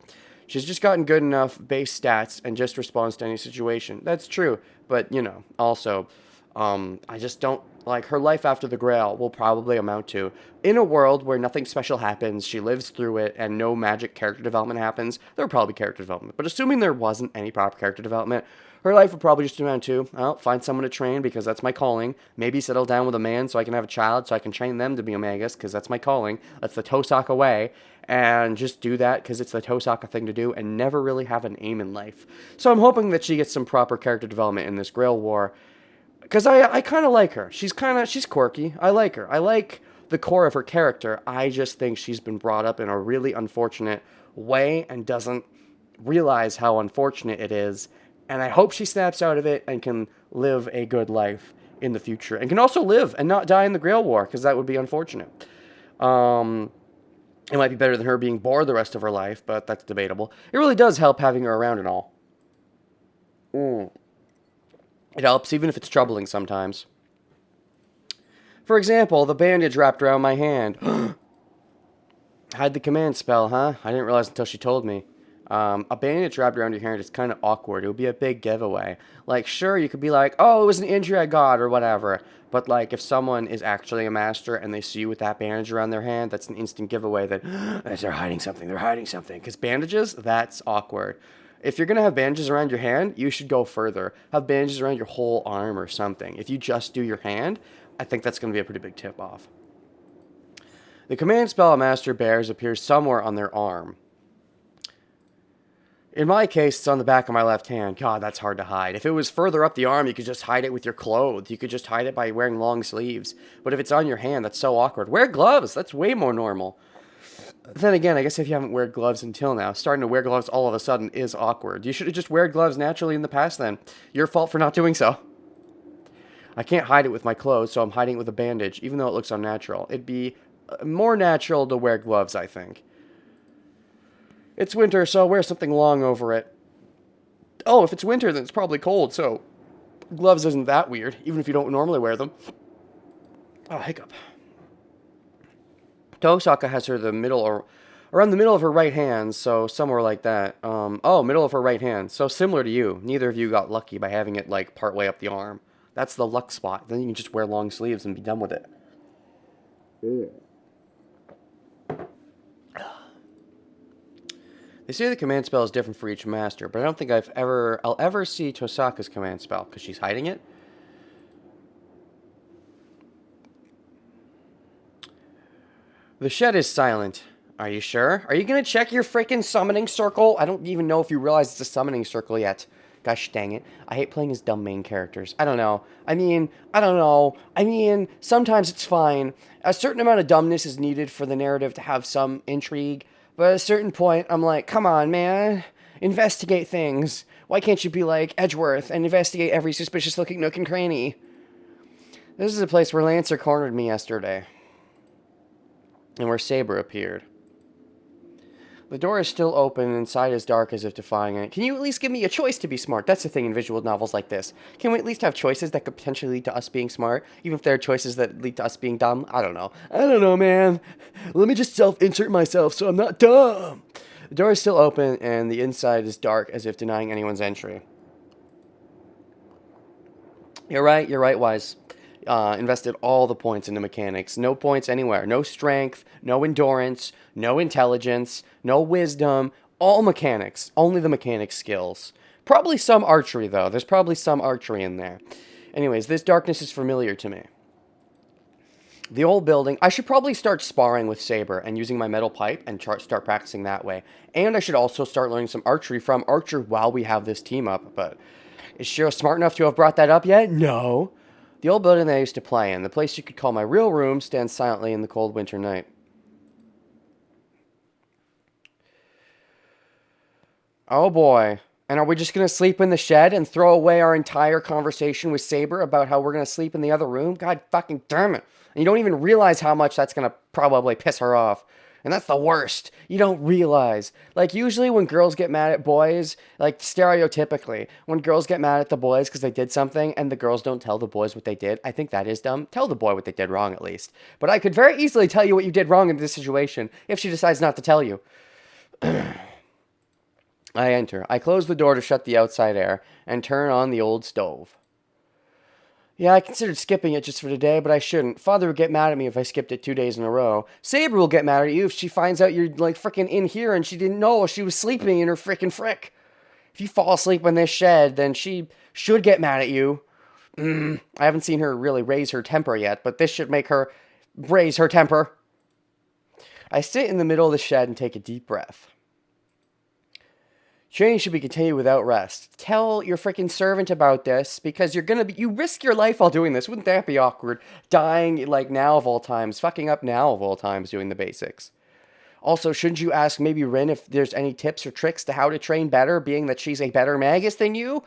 She's just gotten good enough base stats and just responds to any situation. That's true, but, also, I just don't, her life after the Grail will probably amount to, in a world where nothing special happens, she lives through it, and no magic character development happens, there would probably be character development. But assuming there wasn't any proper character development, her life would probably just amount to, well, find someone to train because that's my calling. Maybe settle down with a man so I can have a child so I can train them to be a magus because that's my calling. That's the Tosaka way. And just do that because it's the Tosaka thing to do and never really have an aim in life. So I'm hoping that she gets some proper character development in this Grail War because I kind of like her. She's quirky. I like her. I like the core of her character. I just think she's been brought up in a really unfortunate way and doesn't realize how unfortunate it is. And I hope she snaps out of it and can live a good life in the future. And can also live and not die in the Grail War, because that would be unfortunate. It might be better than her being bored the rest of her life, but that's debatable. It really does help having her around and all. It helps, even if it's troubling sometimes. For example, the bandage wrapped around my hand. Hide the command spell, huh? I didn't realize until she told me. A bandage wrapped around your hand is kind of awkward. It would be a big giveaway. Sure, you could be like, oh, it was an injury I got or whatever. But, if someone is actually a master and they see you with that bandage around their hand, that's an instant giveaway that they're hiding something. They're hiding something. Because bandages, that's awkward. If you're going to have bandages around your hand, you should go further. Have bandages around your whole arm or something. If you just do your hand, I think that's going to be a pretty big tip-off. The command spell a master bears appears somewhere on their arm. In my case, it's on the back of my left hand. God, that's hard to hide. If it was further up the arm, you could just hide it with your clothes. You could just hide it by wearing long sleeves. But if it's on your hand, that's so awkward. Wear gloves. That's way more normal. Then again, I guess if you haven't worn gloves until now, starting to wear gloves all of a sudden is awkward. You should have just worn gloves naturally in the past then. Your fault for not doing so. I can't hide it with my clothes, so I'm hiding it with a bandage, even though it looks unnatural. It'd be more natural to wear gloves, I think. It's winter, so I'll wear something long over it. Oh, if it's winter, then it's probably cold, so gloves isn't that weird, even if you don't normally wear them. Oh, hiccup. Tosaka has her around the middle of her right hand, so somewhere like that. Middle of her right hand, so similar to you. Neither of you got lucky by having it, part way up the arm. That's the luck spot. Then you can just wear long sleeves and be done with it. Yeah. They say the command spell is different for each master, but I don't think I'll ever see Tosaka's command spell, because she's hiding it. The shed is silent. Are you sure? Are you going to check your freaking summoning circle? I don't even know if you realize it's a summoning circle yet. Gosh dang it. I hate playing as dumb main characters. I don't know. I don't know. Sometimes it's fine. A certain amount of dumbness is needed for the narrative to have some intrigue. But at a certain point, I'm like, come on, man. Investigate things. Why can't you be like Edgeworth and investigate every suspicious-looking nook and cranny? This is a place where Lancer cornered me yesterday. And where Saber appeared. The door is still open and inside is dark as if defying it. Can you at least give me a choice to be smart? That's the thing in visual novels like this. Can we at least have choices that could potentially lead to us being smart? Even if there are choices that lead to us being dumb? I don't know. I don't know, man. Let me just self-insert myself so I'm not dumb. The door is still open and the inside is dark as if denying anyone's entry. You're right, Wise. Invested all the points into mechanics. No points anywhere. No strength, no endurance, no intelligence, no wisdom. All mechanics. Only the mechanic skills. Probably some archery, though. There's probably some archery in there. Anyways, this darkness is familiar to me. The old building. I should probably start sparring with Saber and using my metal pipe and start practicing that way. And I should also start learning some archery from Archer while we have this team up. But is Shiro smart enough to have brought that up yet? No. The old building that I used to play in, the place you could call my real room, stands silently in the cold winter night. Oh boy. And are we just going to sleep in the shed and throw away our entire conversation with Saber about how we're going to sleep in the other room? God fucking damn it. And you don't even realize how much that's going to probably piss her off. And that's the worst. You don't realize. Like, usually when girls get mad at boys, like, stereotypically, when girls get mad at the boys because they did something and the girls don't tell the boys what they did, I think that is dumb. Tell the boy what they did wrong, at least. But I could very easily tell you what you did wrong in this situation if she decides not to tell you. I enter. I close the door to shut the outside air and turn on the old stove. Yeah, I considered skipping it just for today, but I shouldn't. Father would get mad at me if I skipped it 2 days in a row. Saber will get mad at you if she finds out you're, like, frickin' in here and she didn't know she was sleeping in her frickin' frick. If you fall asleep in this shed, then she should get mad at you. I haven't seen her really raise her temper yet, but this should make her raise her temper. I sit in the middle of the shed and take a deep breath. Training should be continued without rest. Tell your freaking servant about this, because you risk your life while doing this. Wouldn't that be awkward? Dying, like, now of all times. Fucking up now of all times doing the basics. Also, shouldn't you ask maybe Rin if there's any tips or tricks to how to train better, being that she's a better magus than you?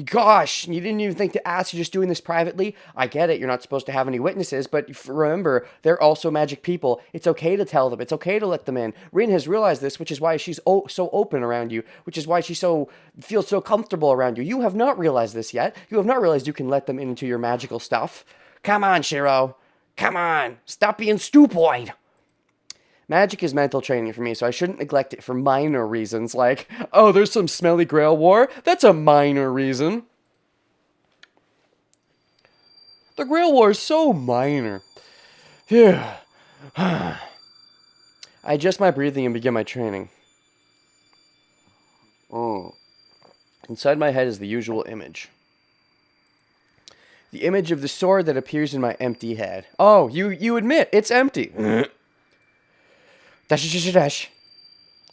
Gosh, you didn't even think to ask, you're just doing this privately? I get it, you're not supposed to have any witnesses, but remember, they're also magic people. It's okay to tell them, it's okay to let them in. Rin has realized this, which is why she's so open around you, which is why she feels so comfortable around you. You have not realized this yet. You have not realized you can let them into your magical stuff. Come on, Shiro. Come on. Stop being stupoid. Magic is mental training for me, so I shouldn't neglect it for minor reasons, like, oh, there's some smelly Grail war? That's a minor reason. The Grail war is so minor. Phew. I adjust my breathing and begin my training. Inside my head is the usual image. The image of the sword that appears in my empty head. Oh, you admit, it's empty. Dash.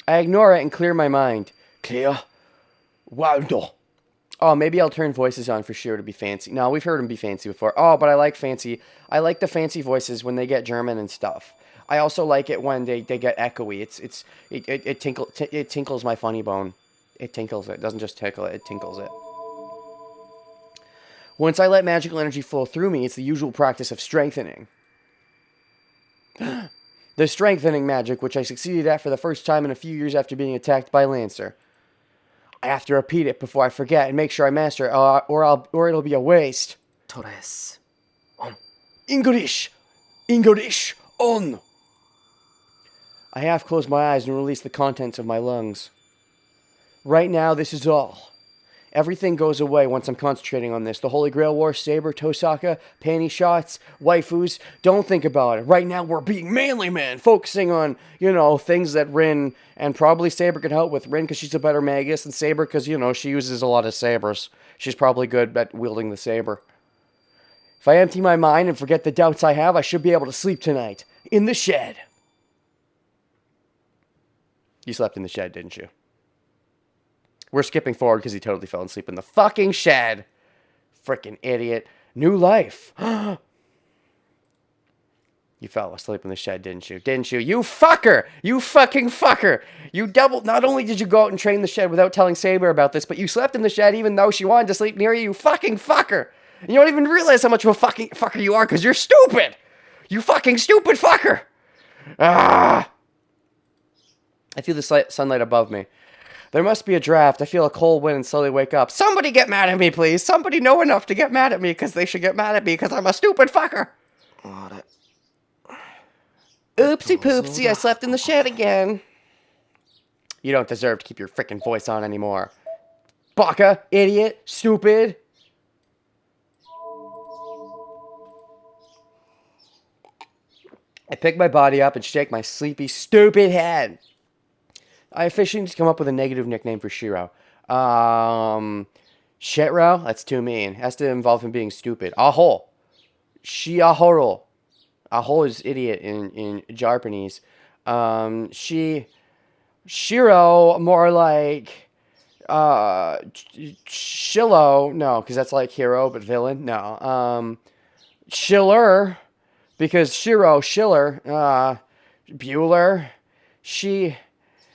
I ignore it and clear my mind. Clear. Waldo. Oh, maybe I'll turn voices on for sure to be fancy. No, we've heard him be fancy before. Oh, but I like fancy. I like the fancy voices when they get German and stuff. I also like it when they get echoey. It tinkles my funny bone. It tinkles it. It doesn't just tickle it. It tinkles it. Once I let magical energy flow through me, it's the usual practice of strengthening. The strengthening magic, which I succeeded at for the first time in a few years after being attacked by Lancer. I have to repeat it before I forget and make sure I master it, or it'll be a waste. Torres. English, on. I half close my eyes and release the contents of my lungs. Right now, this is all. Everything goes away once I'm concentrating on this. The Holy Grail War, Saber, Tosaka, panty shots, waifus. Don't think about it. Right now, we're being manly men, focusing on, things that Rin and probably Saber could help with. Rin because she's a better magus, and Saber because, she uses a lot of sabers. She's probably good at wielding the saber. If I empty my mind and forget the doubts I have, I should be able to sleep tonight. In the shed. You slept in the shed, didn't you? We're skipping forward because he totally fell asleep in the fucking shed. Frickin' idiot. New life. You fell asleep in the shed, didn't you? Didn't you? You fucker! You fucking fucker! Not only did you go out and train the shed without telling Saber about this, but you slept in the shed even though she wanted to sleep near you. You fucking fucker! And you don't even realize how much of a fucking fucker you are because you're stupid! You fucking stupid fucker! Ah! I feel the sunlight above me. There must be a draft. I feel a cold wind and slowly wake up. Somebody get mad at me, please. Somebody know enough to get mad at me because they should get mad at me because I'm a stupid fucker. Oopsie poopsie, I slept in the shed again. You don't deserve to keep your frickin' voice on anymore. Baka, idiot, stupid. I pick my body up and shake my sleepy, stupid head. I officially need to come up with a negative nickname for Shiro. Shitro? That's too mean. Has to involve him being stupid. Aho. Shiahoro. Aho is idiot in Japanese. Shiro, more like Shillo. No, because that's like hero, but villain. No. Schiller, because Schiller. Bueller.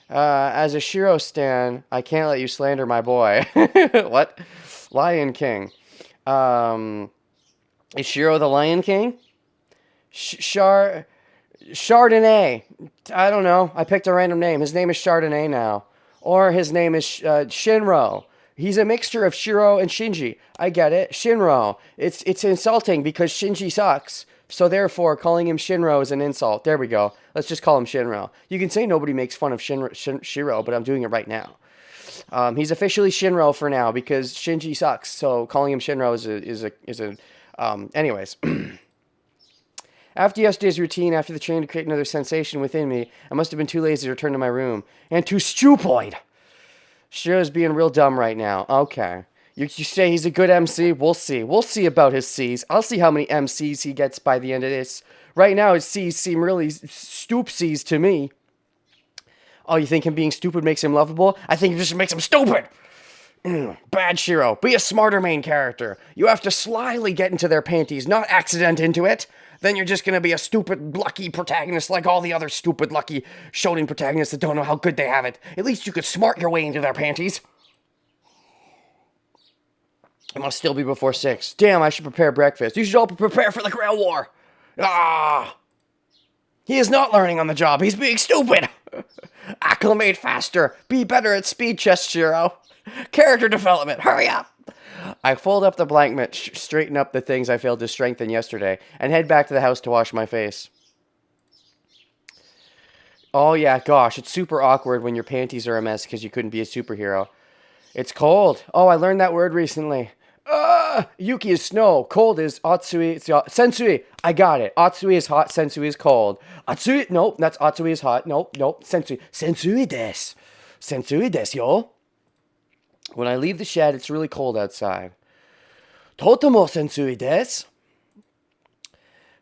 As a Shiro stan, I can't let you slander my boy. What? Lion King. Is Shiro the Lion King? Chardonnay. I don't know. I picked a random name. His name is Chardonnay now. Or his name is Shinro. He's a mixture of Shiro and Shinji. I get it. Shinro. It's insulting because Shinji sucks. So therefore, calling him Shinro is an insult. There we go. Let's just call him Shinro. You can say nobody makes fun of Shiro, but I'm doing it right now. He's officially Shinro for now because Shinji sucks. So calling him Shinro is a anyways. After yesterday's routine, after the training to create another sensation within me, I must have been too lazy to return to my room. And too stupid! Shiro's being real dumb right now. Okay. You say he's a good MC? We'll see. We'll see about his C's. I'll see how many MCs he gets by the end of this. Right now, his C's seem really stoop C's to me. Oh, you think him being stupid makes him lovable? I think it just makes him stupid! Bad Shiro. Be a smarter main character. You have to slyly get into their panties, not accident into it. Then you're just gonna be a stupid, lucky protagonist like all the other stupid, lucky shonen protagonists that don't know how good they have it. At least you could smart your way into their panties. It must still be before 6. Damn, I should prepare breakfast. You should all prepare for the Grail War. Ah! He is not learning on the job. He's being stupid. Acclimate faster. Be better at speed chess, Shiro. Character development. Hurry up. I fold up the blanket, straighten up the things I failed to strengthen yesterday, and head back to the house to wash my face. Oh yeah, gosh, it's super awkward when your panties are a mess because you couldn't be a superhero. It's cold. Oh, I learned that word recently. Yuki is snow. Cold is Atsui. Sensui. I got it. Atsui is hot. Sensui is cold. Atsui. Nope. That's Atsui is hot. Nope. Sensui. Sensui desu. Sensui desu, yo. When I leave the shed, it's really cold outside. Totomo sensui desu.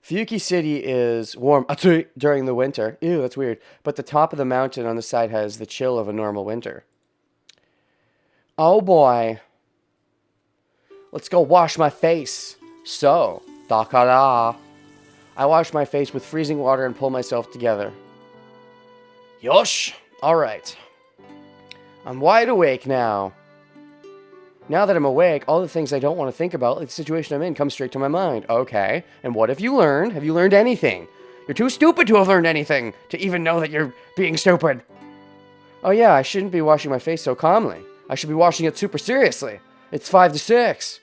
Fuyuki City is warm Atsui during the winter. Ew, that's weird. But the top of the mountain on the side has the chill of a normal winter. Oh boy. Let's go wash my face. So, dakara. I wash my face with freezing water and pull myself together. Yosh! Alright. I'm wide awake now. Now that I'm awake, all the things I don't want to think about, like the situation I'm in, come straight to my mind. Okay, and what have you learned? Have you learned anything? You're too stupid to have learned anything, to even know that you're being stupid. Oh yeah, I shouldn't be washing my face so calmly. I should be washing it super seriously. It's 5 to 6.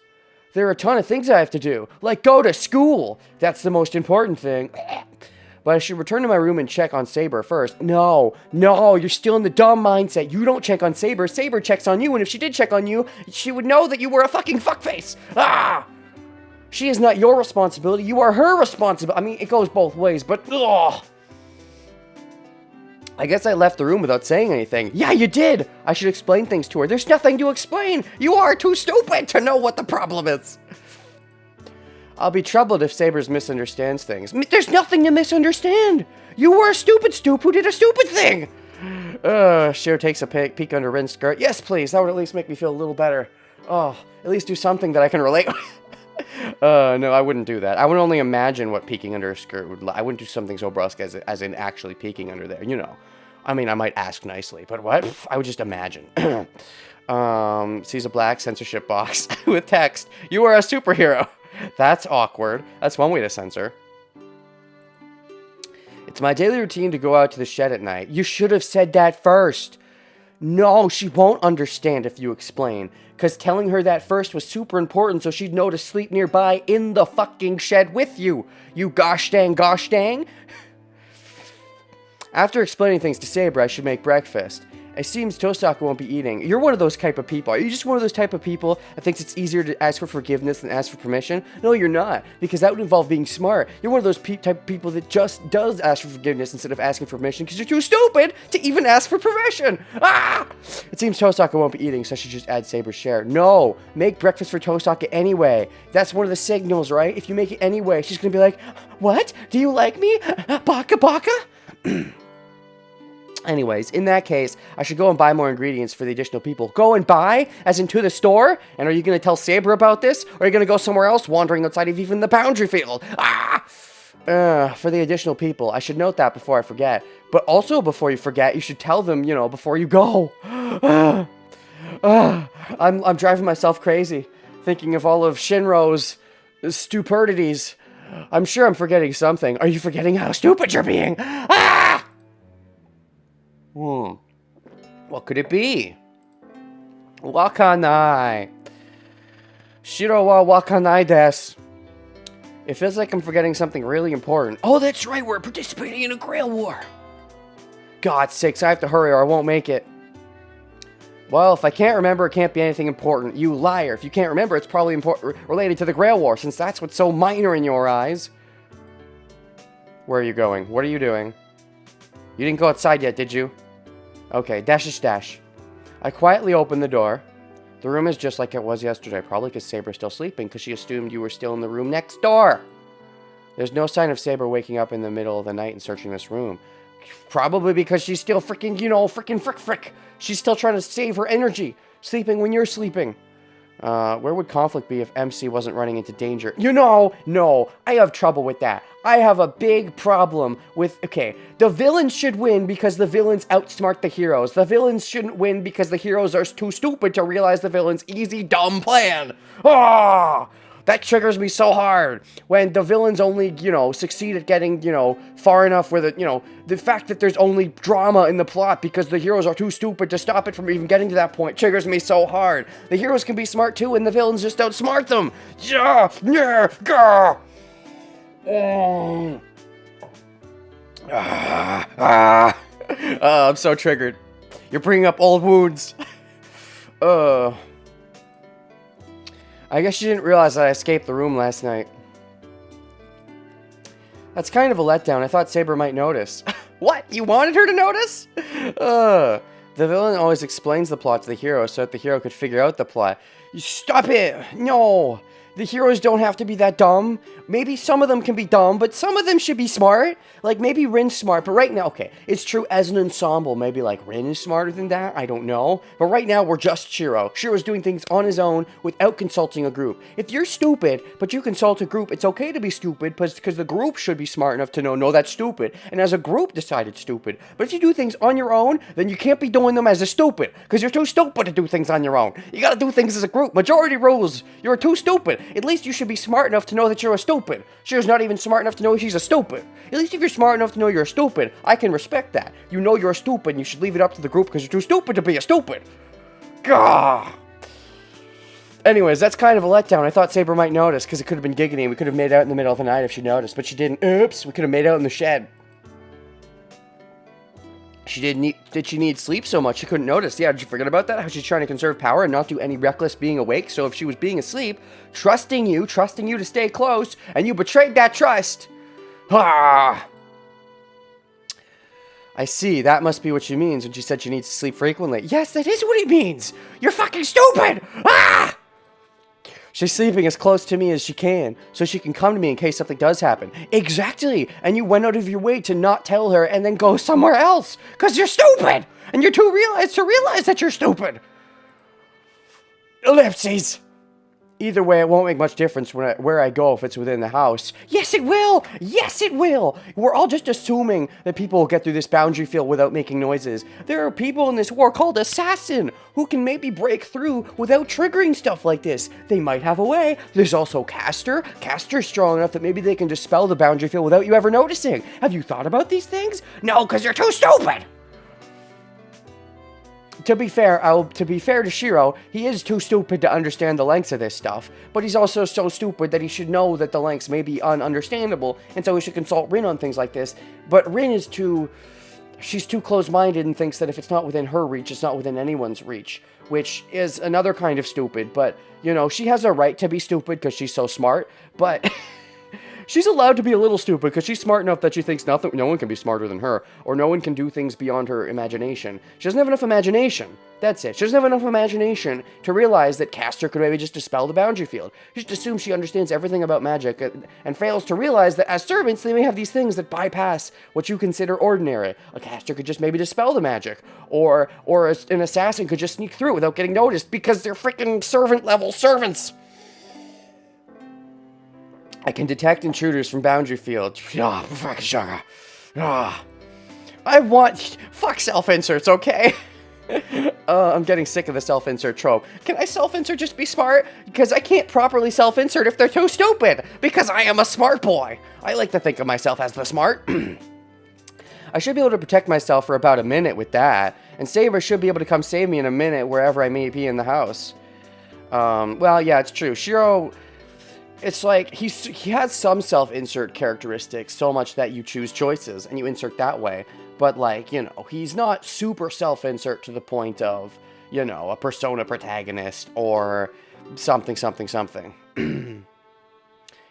There are a ton of things I have to do, like go to school. That's the most important thing. But I should return to my room and check on Saber first. No, you're still in the dumb mindset. You don't check on Saber. Saber checks on you, and if she did check on you, she would know that you were a fucking fuckface. Ah! She is not your responsibility. You are her responsibility. I mean, it goes both ways, but ugh. I guess I left the room without saying anything. Yeah, you did! I should explain things to her. There's nothing to explain! You are too stupid to know what the problem is! I'll be troubled if Sabers misunderstands things. There's nothing to misunderstand! You were a stupid stoop who did a stupid thing! Shiro takes a peek under Rin's skirt. Yes, please, that would at least make me feel a little better. Oh, at least do something that I can relate with. No, I wouldn't do that. I would only imagine what peeking under a skirt would like. I wouldn't do something so brusque as in actually peeking under there, you know. I mean, I might ask nicely, but what? I would just imagine. Sees a black censorship box with text. You are a superhero. That's awkward. That's one way to censor. It's my daily routine to go out to the shed at night. You should have said that first. No, she won't understand if you explain. Because telling her that first was super important so she'd know to sleep nearby in the fucking shed with you. You gosh dang. After explaining things to Saber, I should make breakfast. It seems Tosaka won't be eating. You're one of those type of people. Are you just one of those type of people that thinks it's easier to ask for forgiveness than ask for permission? No, you're not, because that would involve being smart. You're one of those type of people that just does ask for forgiveness instead of asking for permission because you're too stupid to even ask for permission. Ah! It seems Tosaka won't be eating, so I should just add Saber's share. No, make breakfast for Tosaka anyway. That's one of the signals, right? If you make it anyway, she's gonna be like, what? Do you like me? Baka baka? Anyways, in that case, I should go and buy more ingredients for the additional people. Go and buy? As in to the store? And are you going to tell Saber about this? Or are you going to go somewhere else, wandering outside of even the boundary field? Ah! For the additional people. I should note that before I forget. But also, before you forget, you should tell them, you know, before you go. I'm driving myself crazy, thinking of all of Shinro's stupidities. I'm sure I'm forgetting something. Are you forgetting how stupid you're being? Ah! What could it be? Wakanai. Shiro wa wakanai desu. It feels like I'm forgetting something really important. Oh, that's right, we're participating in a Grail war. God's sakes, I have to hurry or I won't make it. Well, if I can't remember, it can't be anything important. You liar. If you can't remember, it's probably related to the Grail war, since that's what's so minor in your eyes. Where are you going? What are you doing? You didn't go outside yet, did you? Okay, dash. I quietly opened the door. The room is just like it was yesterday, probably because Saber's still sleeping, because she assumed you were still in the room next door. There's no sign of Saber waking up in the middle of the night and searching this room. Probably because she's still freaking, you know, frick. She's still trying to save her energy, sleeping when you're sleeping. Where would conflict be if MC wasn't running into danger? You know, no, I have trouble with that. I have a big problem with, okay, the villains should win because the villains outsmart the heroes. The villains shouldn't win because the heroes are too stupid to realize the villain's easy, dumb plan. Ah! That triggers me so hard when the villains only, you know, succeed at getting, you know, far enough where the fact that there's only drama in the plot because the heroes are too stupid to stop it from even getting to that point triggers me so hard. The heroes can be smart too and the villains just outsmart them. I'm so triggered. You're bringing up old wounds. I guess you didn't realize that I escaped the room last night. That's kind of a letdown. I thought Saber might notice. What? You wanted her to notice? The villain always explains the plot to the hero so that the hero could figure out the plot. Stop it! No! The heroes don't have to be that dumb. Maybe some of them can be dumb, but some of them should be smart. Like, maybe Rin's smart, but right now, okay, it's true as an ensemble. Maybe, like, Rin is smarter than that. I don't know. But right now, we're just Shiro. Shiro's doing things on his own without consulting a group. If you're stupid, but you consult a group, it's okay to be stupid because the group should be smart enough to know, no, that's stupid. And as a group, decide it's stupid. But if you do things on your own, then you can't be doing them as a stupid because you're too stupid to do things on your own. You gotta do things as a group. Majority rules. You're too stupid. At least you should be smart enough to know that you're a stupid. Shiro's not even smart enough to know she's a stupid. At least if you're smart enough to know you're a stupid, I can respect that. You know you're a stupid and you should leave it up to the group because you're too stupid to be a stupid. Gah! Anyways, that's kind of a letdown. I thought Saber might notice because it could have been giggity and we could have made out in the middle of the night if she noticed, but she didn't. Oops, we could have made out in the shed. Did she need sleep so much she couldn't notice? Yeah, did you forget about that? How she's trying to conserve power and not do any reckless being awake, so if she was being asleep, trusting you to stay close, and you betrayed that trust. Ah! I see, that must be what she means when she said she needs to sleep frequently. Yes, that is what it means! You're fucking stupid! Ah! She's sleeping as close to me as she can, so she can come to me in case something does happen. Exactly! And you went out of your way to not tell her and then go somewhere else! Because you're stupid! And you're too realized to realize that you're stupid! Ellipses! Either way, it won't make much difference where I go if it's within the house. Yes, it will! Yes, it will! We're all just assuming that people will get through this boundary field without making noises. There are people in this war called Assassin who can maybe break through without triggering stuff like this. They might have a way. There's also Caster. Caster's strong enough that maybe they can dispel the boundary field without you ever noticing. Have you thought about these things? No, because you're too stupid! To be fair to Shiro, he is too stupid to understand the lengths of this stuff, but he's also so stupid that he should know that the lengths may be ununderstandable, and so he should consult Rin on things like this. But Rin is too she's too close-minded and thinks that if it's not within her reach, it's not within anyone's reach, which is another kind of stupid. But, you know, she has a right to be stupid because she's so smart, but she's allowed to be a little stupid because she's smart enough that she thinks no one can be smarter than her, or no one can do things beyond her imagination. She doesn't have enough imagination. That's it. She doesn't have enough imagination to realize that Castor could maybe just dispel the boundary field. She just assumes she understands everything about magic and fails to realize that as servants, they may have these things that bypass what you consider ordinary. A Castor could just maybe dispel the magic, or an assassin could just sneak through without getting noticed because they're freaking servant-level servants. I can detect intruders from boundary field. Fuck self-inserts, okay? I'm getting sick of the self-insert trope. Can I self-insert just be smart? Because I can't properly self-insert if they're too stupid. Because I am a smart boy. I like to think of myself as the smart. I should be able to protect myself for about a minute with that. And Saber should be able to come save me in a minute wherever I may be in the house. Well, yeah, it's true. Shiro, it's like he has some self-insert characteristics so much that you choose choices and you insert that way. But, like, you know, he's not super self-insert to the point of, you know, a Persona protagonist or something.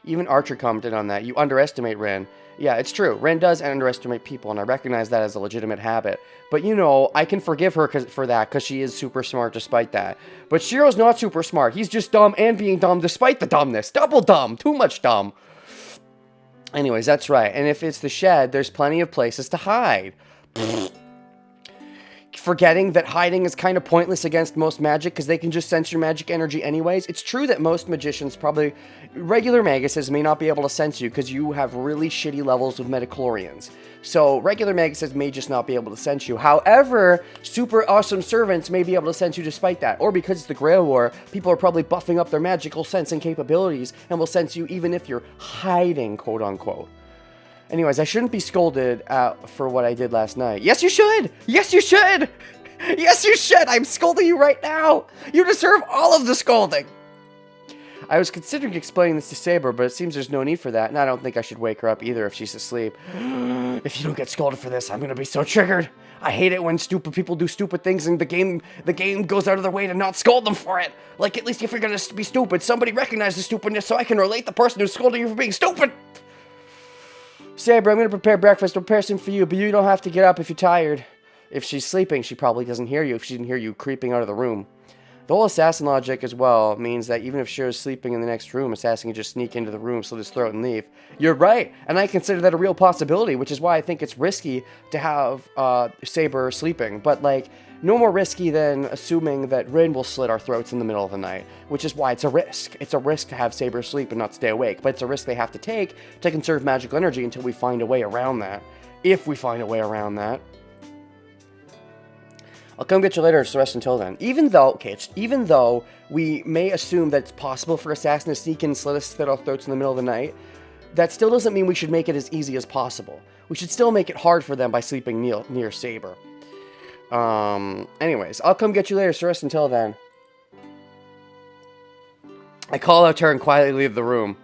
Even Archer commented on that. You underestimate Ren. Yeah, it's true. Ren does underestimate people, and I recognize that as a legitimate habit. But, you know, I can forgive her for that, because she is super smart despite that. But Shiro's not super smart. He's just dumb and being dumb despite the dumbness. Double dumb. Too much dumb. Anyways, that's right. And if it's the shed, there's plenty of places to hide. Forgetting that hiding is kind of pointless against most magic because they can just sense your magic energy anyways. It's true that most magicians, probably regular maguses, may not be able to sense you because you have really shitty levels with metachlorians. So regular maguses may just not be able to sense you. However, super awesome servants may be able to sense you despite that. Or because it's the Grail War, people are probably buffing up their magical sensing capabilities and will sense you even if you're hiding, quote unquote. Anyways, I shouldn't be scolded for what I did last night. Yes, you should! Yes, you should! Yes, you should! I'm scolding you right now! You deserve all of the scolding! I was considering explaining this to Saber, but it seems there's no need for that, and I don't think I should wake her up either if she's asleep. If you don't get scolded for this, I'm gonna be so triggered. I hate it when stupid people do stupid things and the game goes out of their way to not scold them for it. Like, at least if you're gonna be stupid, somebody recognize the stupidness so I can relate the person who's scolding you for being stupid! Saber, I'm gonna prepare breakfast. I'll prepare some for you, but you don't have to get up if you're tired. If she's sleeping, she probably doesn't hear you if she didn't hear you creeping out of the room. The whole assassin logic as well means that even if Shiro's sleeping in the next room, assassin can just sneak into the room, slit his throat, and leave. You're right, and I consider that a real possibility, which is why I think it's risky to have Saber sleeping. But, like, no more risky than assuming that Rin will slit our throats in the middle of the night, which is why it's a risk. It's a risk to have Saber sleep and not stay awake, but it's a risk they have to take to conserve magical energy until we find a way around that. If we find a way around that. I'll come get you later, so rest until then. Even though we may assume that it's possible for Assassin to sneak in and slit our throats in the middle of the night, that still doesn't mean we should make it as easy as possible. We should still make it hard for them by sleeping near Saber. Anyways, I'll come get you later, so rest until then. I call out to her and quietly leave the room.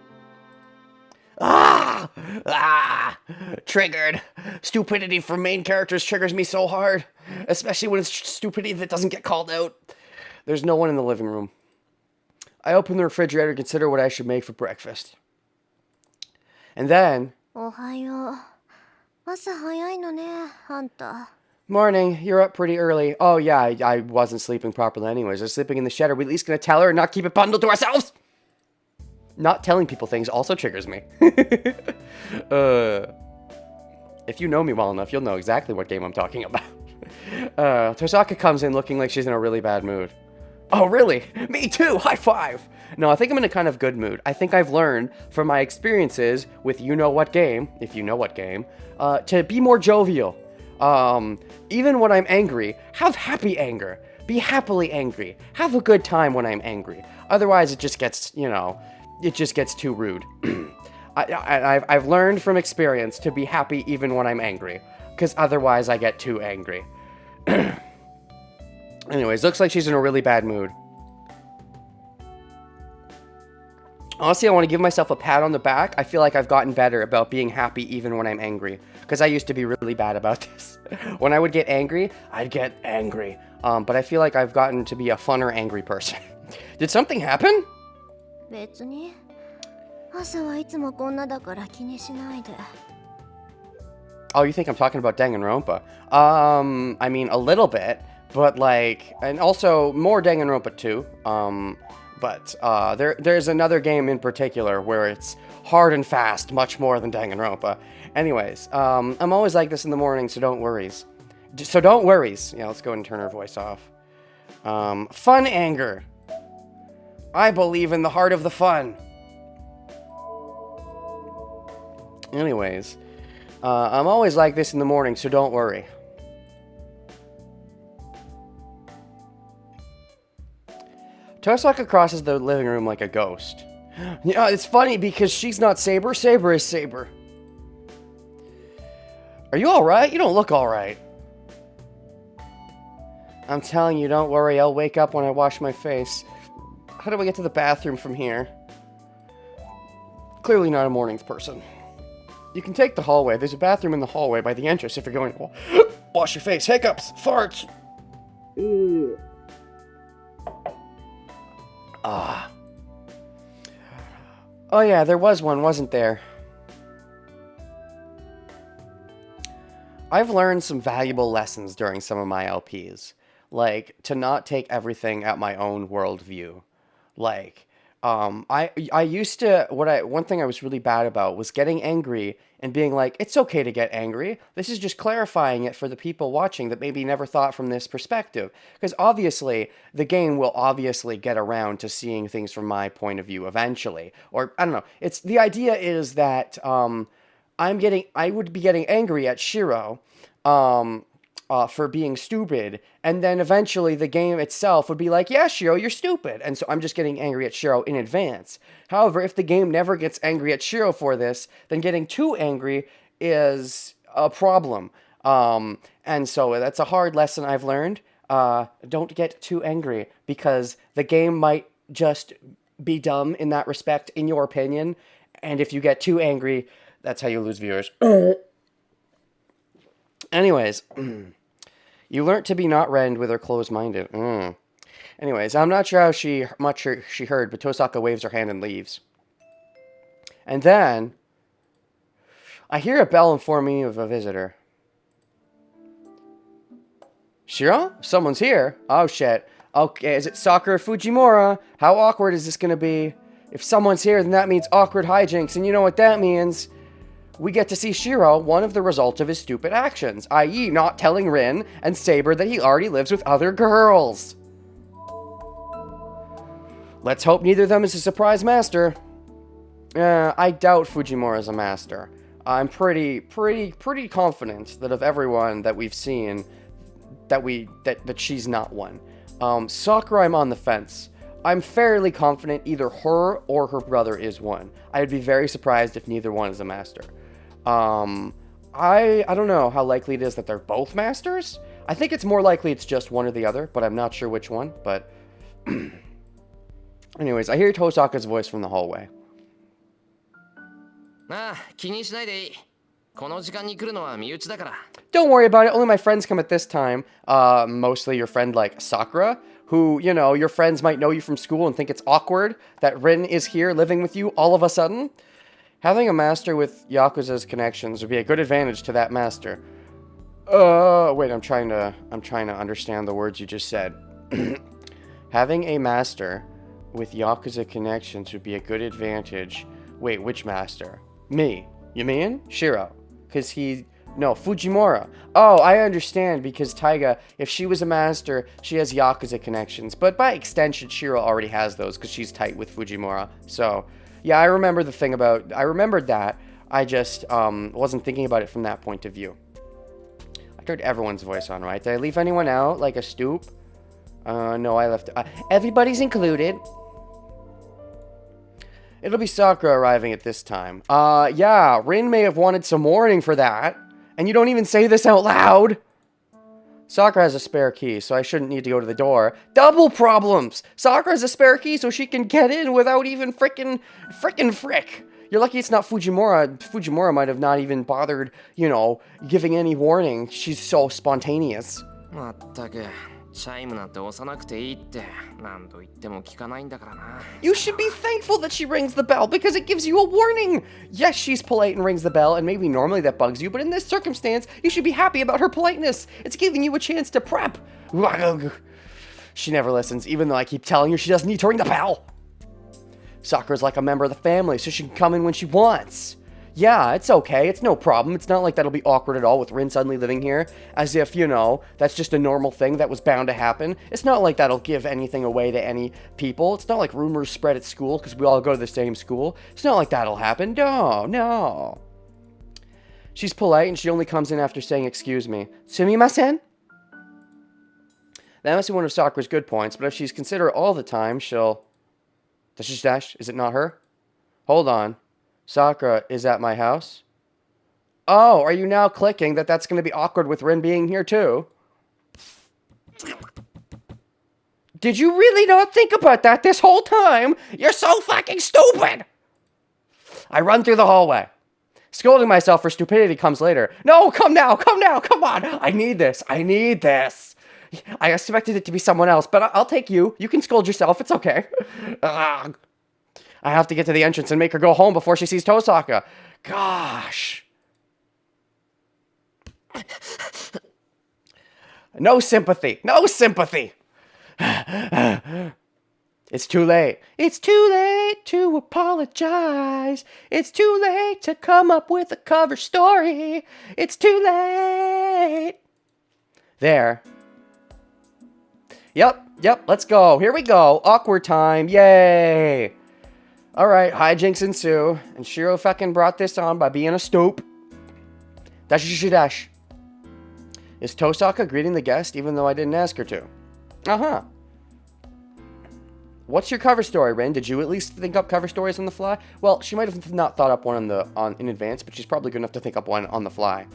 Triggered. Stupidity from main characters triggers me so hard. Especially when it's stupidity that doesn't get called out. There's no one in the living room. I open the refrigerator and consider what I should make for breakfast. And then... Awhile. 朝早いのね、あんた。 Morning, you're up pretty early. Oh yeah, I wasn't sleeping properly anyways. I was sleeping in the shed. Are we at least gonna tell her and not keep it bundled to ourselves? Not telling people things also triggers me. If you know me well enough, you'll know exactly what game I'm talking about. Tosaka comes in looking like she's in a really bad mood. Oh, really? Me too! High five! No, I think I'm in a kind of good mood. I think I've learned from my experiences with you-know-what game, if you know what game, to be more jovial. Even when I'm angry, have happy anger. Be happily angry. Have a good time when I'm angry. Otherwise, it just gets, it just gets too rude. I've learned from experience to be happy even when I'm angry, because otherwise I get too angry. Anyways, looks like she's in a really bad mood. Honestly, I want to give myself a pat on the back. I feel like I've gotten better about being happy even when I'm angry. Because I used to be really bad about this. When I would get angry, I'd get angry. But I feel like I've gotten to be a funner angry person. Did something happen? 別に朝はいつもこんなだから気にしないで。 Oh, you think I'm talking about Danganronpa? I mean, a little bit. But like, and also more Danganronpa too. But there's another game in particular where it's hard and fast, much more than Danganronpa. Anyways, I'm always like this in the morning, so don't worries. So don't worries. Yeah, let's go ahead and turn her voice off. Fun anger. I believe in the heart of the fun. Anyways, I'm always like this in the morning, so don't worry. Tosaka crosses the living room like a ghost. Yeah, it's funny because she's not Saber. Saber is Saber. Are you alright? You don't look alright. I'm telling you, don't worry. I'll wake up when I wash my face. How do I get to the bathroom from here? Clearly not a mornings person. You can take the hallway. There's a bathroom in the hallway by the entrance if you're going to wash your face. Hiccups. Farts. Ah. Oh yeah, there was one, wasn't there? I've learned some valuable lessons during some of my LPs. Like, to not take everything at my own worldview. Like, I used to, one thing I was really bad about was getting angry and being like, it's okay to get angry. This is just clarifying it for the people watching that maybe never thought from this perspective. Because obviously, the game will obviously get around to seeing things from my point of view eventually. Or, I don't know. The idea is that, I would be getting angry at Shiro, for being stupid, and then eventually the game itself would be like, yeah, Shiro, you're stupid, and so I'm just getting angry at Shiro in advance. However, if the game never gets angry at Shiro for this, then getting too angry is a problem. And so that's a hard lesson I've learned. Don't get too angry, because the game might just be dumb in that respect, in your opinion, and if you get too angry, that's how you lose viewers. Anyways, you learnt to be not rend with her closed-minded. Anyways, I'm not sure how much she heard, but Tosaka waves her hand and leaves. And then, I hear a bell informing me of a visitor. Shiro? Someone's here. Oh, shit. Okay, is it Sakura Fujimura? How awkward is this going to be? If someone's here, then that means awkward hijinks, and you know what that means. We get to see Shiro, one of the results of his stupid actions, i.e. not telling Rin and Saber that he already lives with other girls. Let's hope neither of them is a surprise master. I doubt Fujimura's a master. I'm pretty confident that of everyone that we've seen, that she's not one. Sakura, I'm on the fence. I'm fairly confident either her or her brother is one. I'd be very surprised if neither one is a master. I don't know how likely it is that they're both masters. I think it's more likely it's just one or the other, but I'm not sure which one. But anyways, I hear Tosaka's voice from the hallway. Don't worry about it. Only my friends come at this time. Mostly your friend like Sakura, who, you know, your friends might know you from school and think it's awkward that Rin is here living with you all of a sudden. Having a master with Yakuza's connections would be a good advantage to that master. Wait, I'm trying to understand the words you just said. Having a master with Yakuza connections would be a good advantage. Wait, which master? Me. You mean? Shiro. Because no, Fujimura. Oh, I understand, because Taiga, if she was a master, she has Yakuza connections. But by extension, Shiro already has those, because she's tight with Fujimura. So, yeah, I remembered that. I just wasn't thinking about it from that point of view. I turned everyone's voice on, right? Did I leave anyone out, like a stoop? No, I left... everybody's included. It'll be Sakura arriving at this time. Yeah, Rin may have wanted some warning for that. And you don't even say this out loud. Sakura has a spare key, so I shouldn't need to go to the door. Double problems! Sakura has a spare key so she can get in without even frickin' frick. You're lucky it's not Fujimura. Fujimura might have not even bothered, you know, giving any warning. She's so spontaneous. まったく、チャイムなんて押さなくていいって何度言っても聞かないんだからな。You should be thankful that she rings the bell because it gives you a warning. Yes, she's polite and rings the bell, and maybe normally that bugs you, but in this circumstance, you should be happy about her politeness. It's giving you a chance to prep. She never listens, even though I keep telling her she doesn't need to ring the bell. Sakura's like a member of the family, so she can come in when she wants. Yeah, it's okay. It's no problem. It's not like that'll be awkward at all with Rin suddenly living here. As if, you know, that's just a normal thing that was bound to happen. It's not like that'll give anything away to any people. It's not like rumors spread at school because we all go to the same school. It's not like that'll happen. No. She's polite and she only comes in after saying excuse me. Sumimasen? That must be one of Sakura's good points, but if she's considerate all the time, she'll... Dash, is it not her? Hold on. Sakura is at my house? Oh, are you now clicking that that's going to be awkward with Rin being here too? Did you really not think about that this whole time? You're so fucking stupid! I run through the hallway. Scolding myself for stupidity comes later. No, come now, come on! I need this. I expected it to be someone else, but I'll take you. You can scold yourself, it's okay. I have to get to the entrance and make her go home before she sees Tosaka. Gosh. No sympathy. It's too late. It's too late to apologize. It's too late to come up with a cover story. It's too late. There. Yep, let's go. Here we go. Awkward time. Yay. Alright, hijinks ensue. And Shiro fucking brought this on by being a stoop. Dash. Is Tosaka greeting the guest even though I didn't ask her to? Uh-huh. What's your cover story, Rin? Did you at least think up cover stories on the fly? Well, she might have not thought up one in advance, but she's probably good enough to think up one on the fly.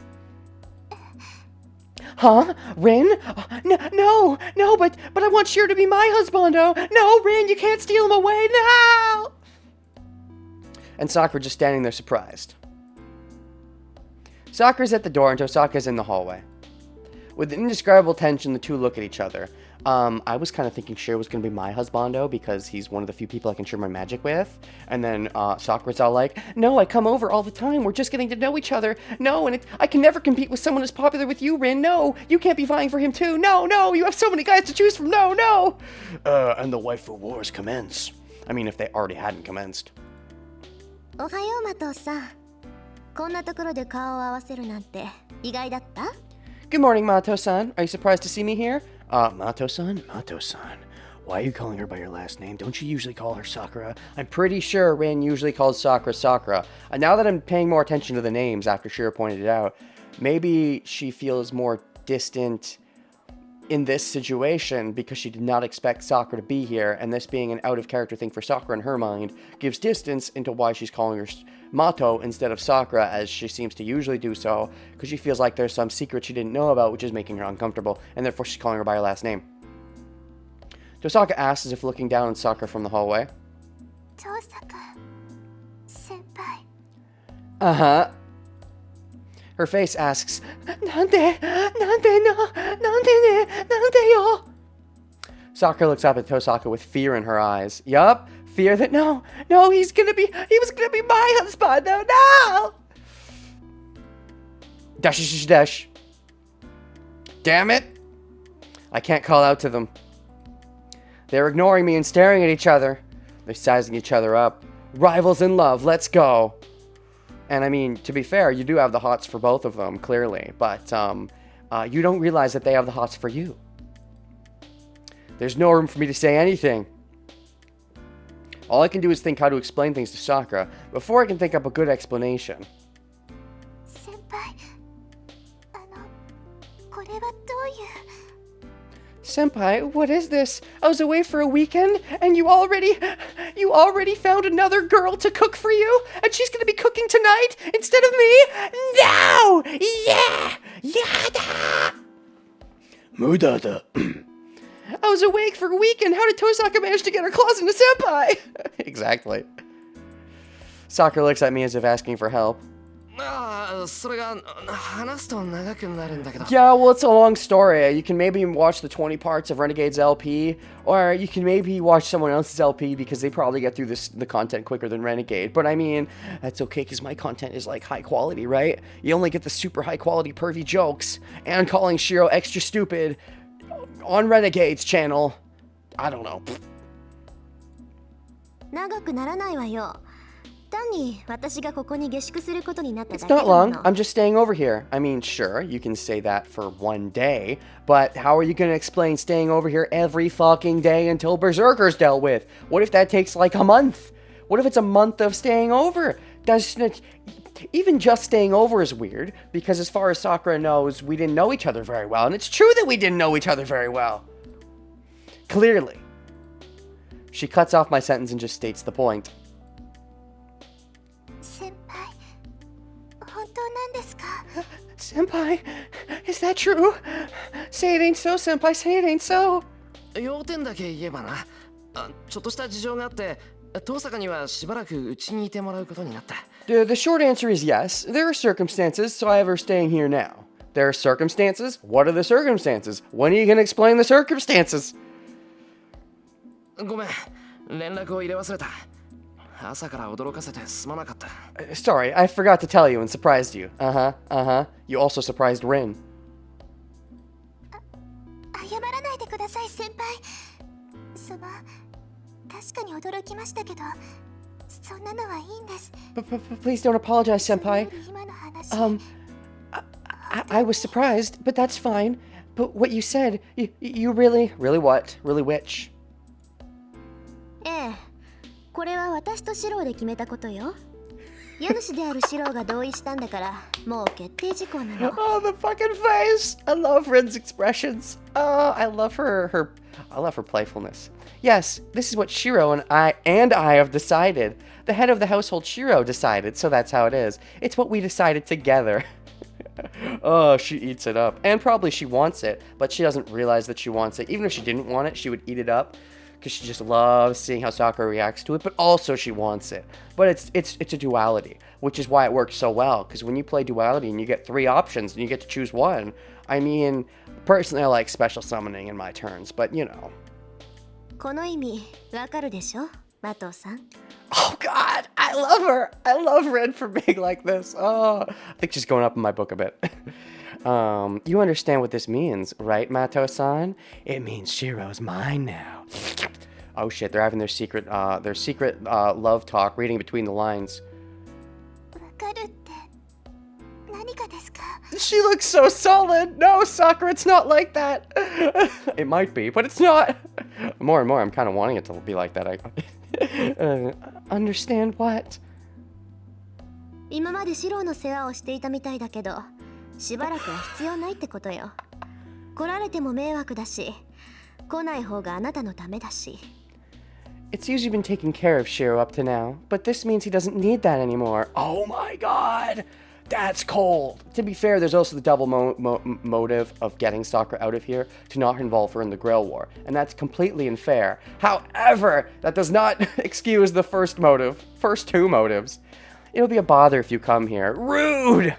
Huh? Rin? No, but I want Shiro to be my husbando. No, Rin, you can't steal him away. No! And Sakura just standing there surprised. Sakura's at the door and Tosaka's in the hallway. With indescribable tension, the two look at each other. I was kind of thinking Shiro was going to be my husbando because he's one of the few people I can share my magic with. And then Sakura's all like, no, I come over all the time. We're just getting to know each other. No, and I can never compete with someone as popular with you, Rin. No, you can't be vying for him too. No, you have so many guys to choose from. No. And the waifu wars commence. I mean, if they already hadn't commenced. Ohayou, Mato-san. こんなところで顔を合わせるなんて意外だった? Good morning, Mato-san. Are you surprised to see me here? Mato-san? Why are you calling her by your last name? Don't you usually call her Sakura? I'm pretty sure Rin usually calls Sakura. And now that I'm paying more attention to the names after Shiro pointed it out, maybe she feels more distant in this situation because she did not expect Sakura to be here, and this being an out-of-character thing for Sakura in her mind gives distance into why she's calling her Mato instead of Sakura, as she seems to usually do so, because she feels like there's some secret she didn't know about which is making her uncomfortable, and therefore she's calling her by her last name. Tosaka asks as if looking down on Sakura from the hallway. Tosaka... senpai... Uh-huh. Her face asks, Nande yo? Sakura looks up at Tosaka with fear in her eyes. Yup, fear that no, he was gonna be my husband, no! Dash. Damn it! I can't call out to them. They're ignoring me and staring at each other. They're sizing each other up. Rivals in love, let's go. And I mean, to be fair, you do have the hots for both of them, clearly. But you don't realize that they have the hots for you. There's no room for me to say anything. All I can do is think how to explain things to Sakura before I can think up a good explanation. Senpai... これはどういう... Senpai, what is this? I was away for a weekend, and you already found another girl to cook for you? And she's gonna be cooking tonight instead of me? No! Yeah! Yada! Mudada. I was awake for a week, and how did Tosaka manage to get her claws into Senpai? Exactly. Sakura looks at me as if asking for help. ああ、それが話すと長くなるんだけど。 Yeah, well, it's a long story. You can maybe watch the 20 parts of Renegade's LP, or you can maybe watch someone else's LP because they probably get through the content quicker than Renegade. But I mean, that's okay because my content is like high quality, right? You only get the super high quality pervy jokes and calling Shiro extra stupid on Renegade's channel. I don't know. 長くならないわよ。単に私がここに下宿することになった It's だけ not な long. の。 I'm just staying over here. I mean, sure, you can say that for one day, but how are you going to explain staying over here every fucking day until Berserker's dealt with? What if that takes like a month? What if it's a month of staying over? Even just staying over is weird, because as far as Sakura knows, we didn't know each other very well, and it's true that we didn't know each other very well. Clearly. She cuts off my sentence and just states the point. 先輩、本当なんですか？ Senpai, is that true? Say it ain't so, Senpai, say it ain't so. 要点だけ言えばな。ちょっとした事情があって、遠坂にはしばらくうちにいてもらうことになった。The short answer is yes. There are circumstances, so I have her staying here now. There are circumstances? What are the circumstances? When are you going to explain the circumstances? ごめん、連絡を入れ忘れた。朝から驚かせてすまなかった。Sorry, I forgot to tell you and surprised you. Uh-huh. You also surprised Rin. 謝らないでください、先輩。確かに驚きましたけど、そんなのはいいんです。 Please don't apologize, Senpai. 今の話。I was surprised, but that's fine. But what you said, you really what? Really which? ええ、これは私とシローで決めたことよ。家主であるシローが同意したんだから、もう決定事項なの。Oh, the fucking face! I love Rin's expressions. I love her playfulness. Yes, this is what Shiro and I have decided. The head of the household, Shiro, decided, so that's how it is. It's what we decided together. Oh, she eats it up. And probably she wants it, but she doesn't realize that she wants it. Even if she didn't want it, she would eat it up. Because she just loves seeing how Sakura reacts to it, but also she wants it. But it's a duality, which is why it works so well. Because when you play duality and you get 3 options and you get to choose one, I mean, personally I like special summoning in my turns, but you know. この意味、わかるでしょ、マトさん。 Oh God, I love her. I love Red for being like this. Oh, I think she's going up in my book a bit. You understand what this means, right, Mato-san? It means Shiro's mine now. Oh shit, they're having their secret love talk, reading between the lines. わかるって何かですか？ She looks so solid. No, Sakura, it's not like that. It might be, but it's not. More and more, I'm kind of wanting it to be like that. Understand what? 今までシローの世話をしていたみたいだけど、しばらくは必要ないってことよ。来られても迷惑だし、来ない方があなたのためだし。 It's usually been taking care of Shiro up to now, but this means he doesn't need that anymore. Oh my God! That's cold! To be fair, there's also the double motive of getting Sakura out of here to not involve her in the Grail War, and that's completely unfair. However, that does not excuse the first 2 motives. It'll be a bother if you come here. Rude!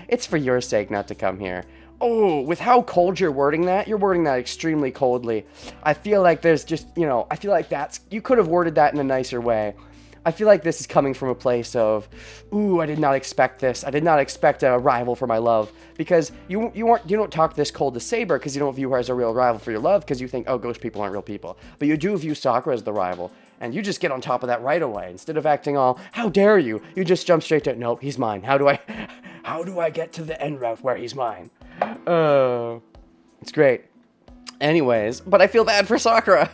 It's for your sake not to come here. Oh, with how cold you're wording that extremely coldly. I feel like there's just, I feel like you could have worded that in a nicer way. I feel like this is coming from a place of, ooh, I did not expect this. I did not expect a rival for my love. Because you don't talk this cold to Saber because you don't view her as a real rival for your love because you think, oh, ghost people aren't real people. But you do view Sakura as the rival. And you just get on top of that right away. Instead of acting all, how dare you? You just jump straight to, nope, he's mine. How do I get to the end route where he's mine? It's great. Anyways, but I feel bad for Sakura.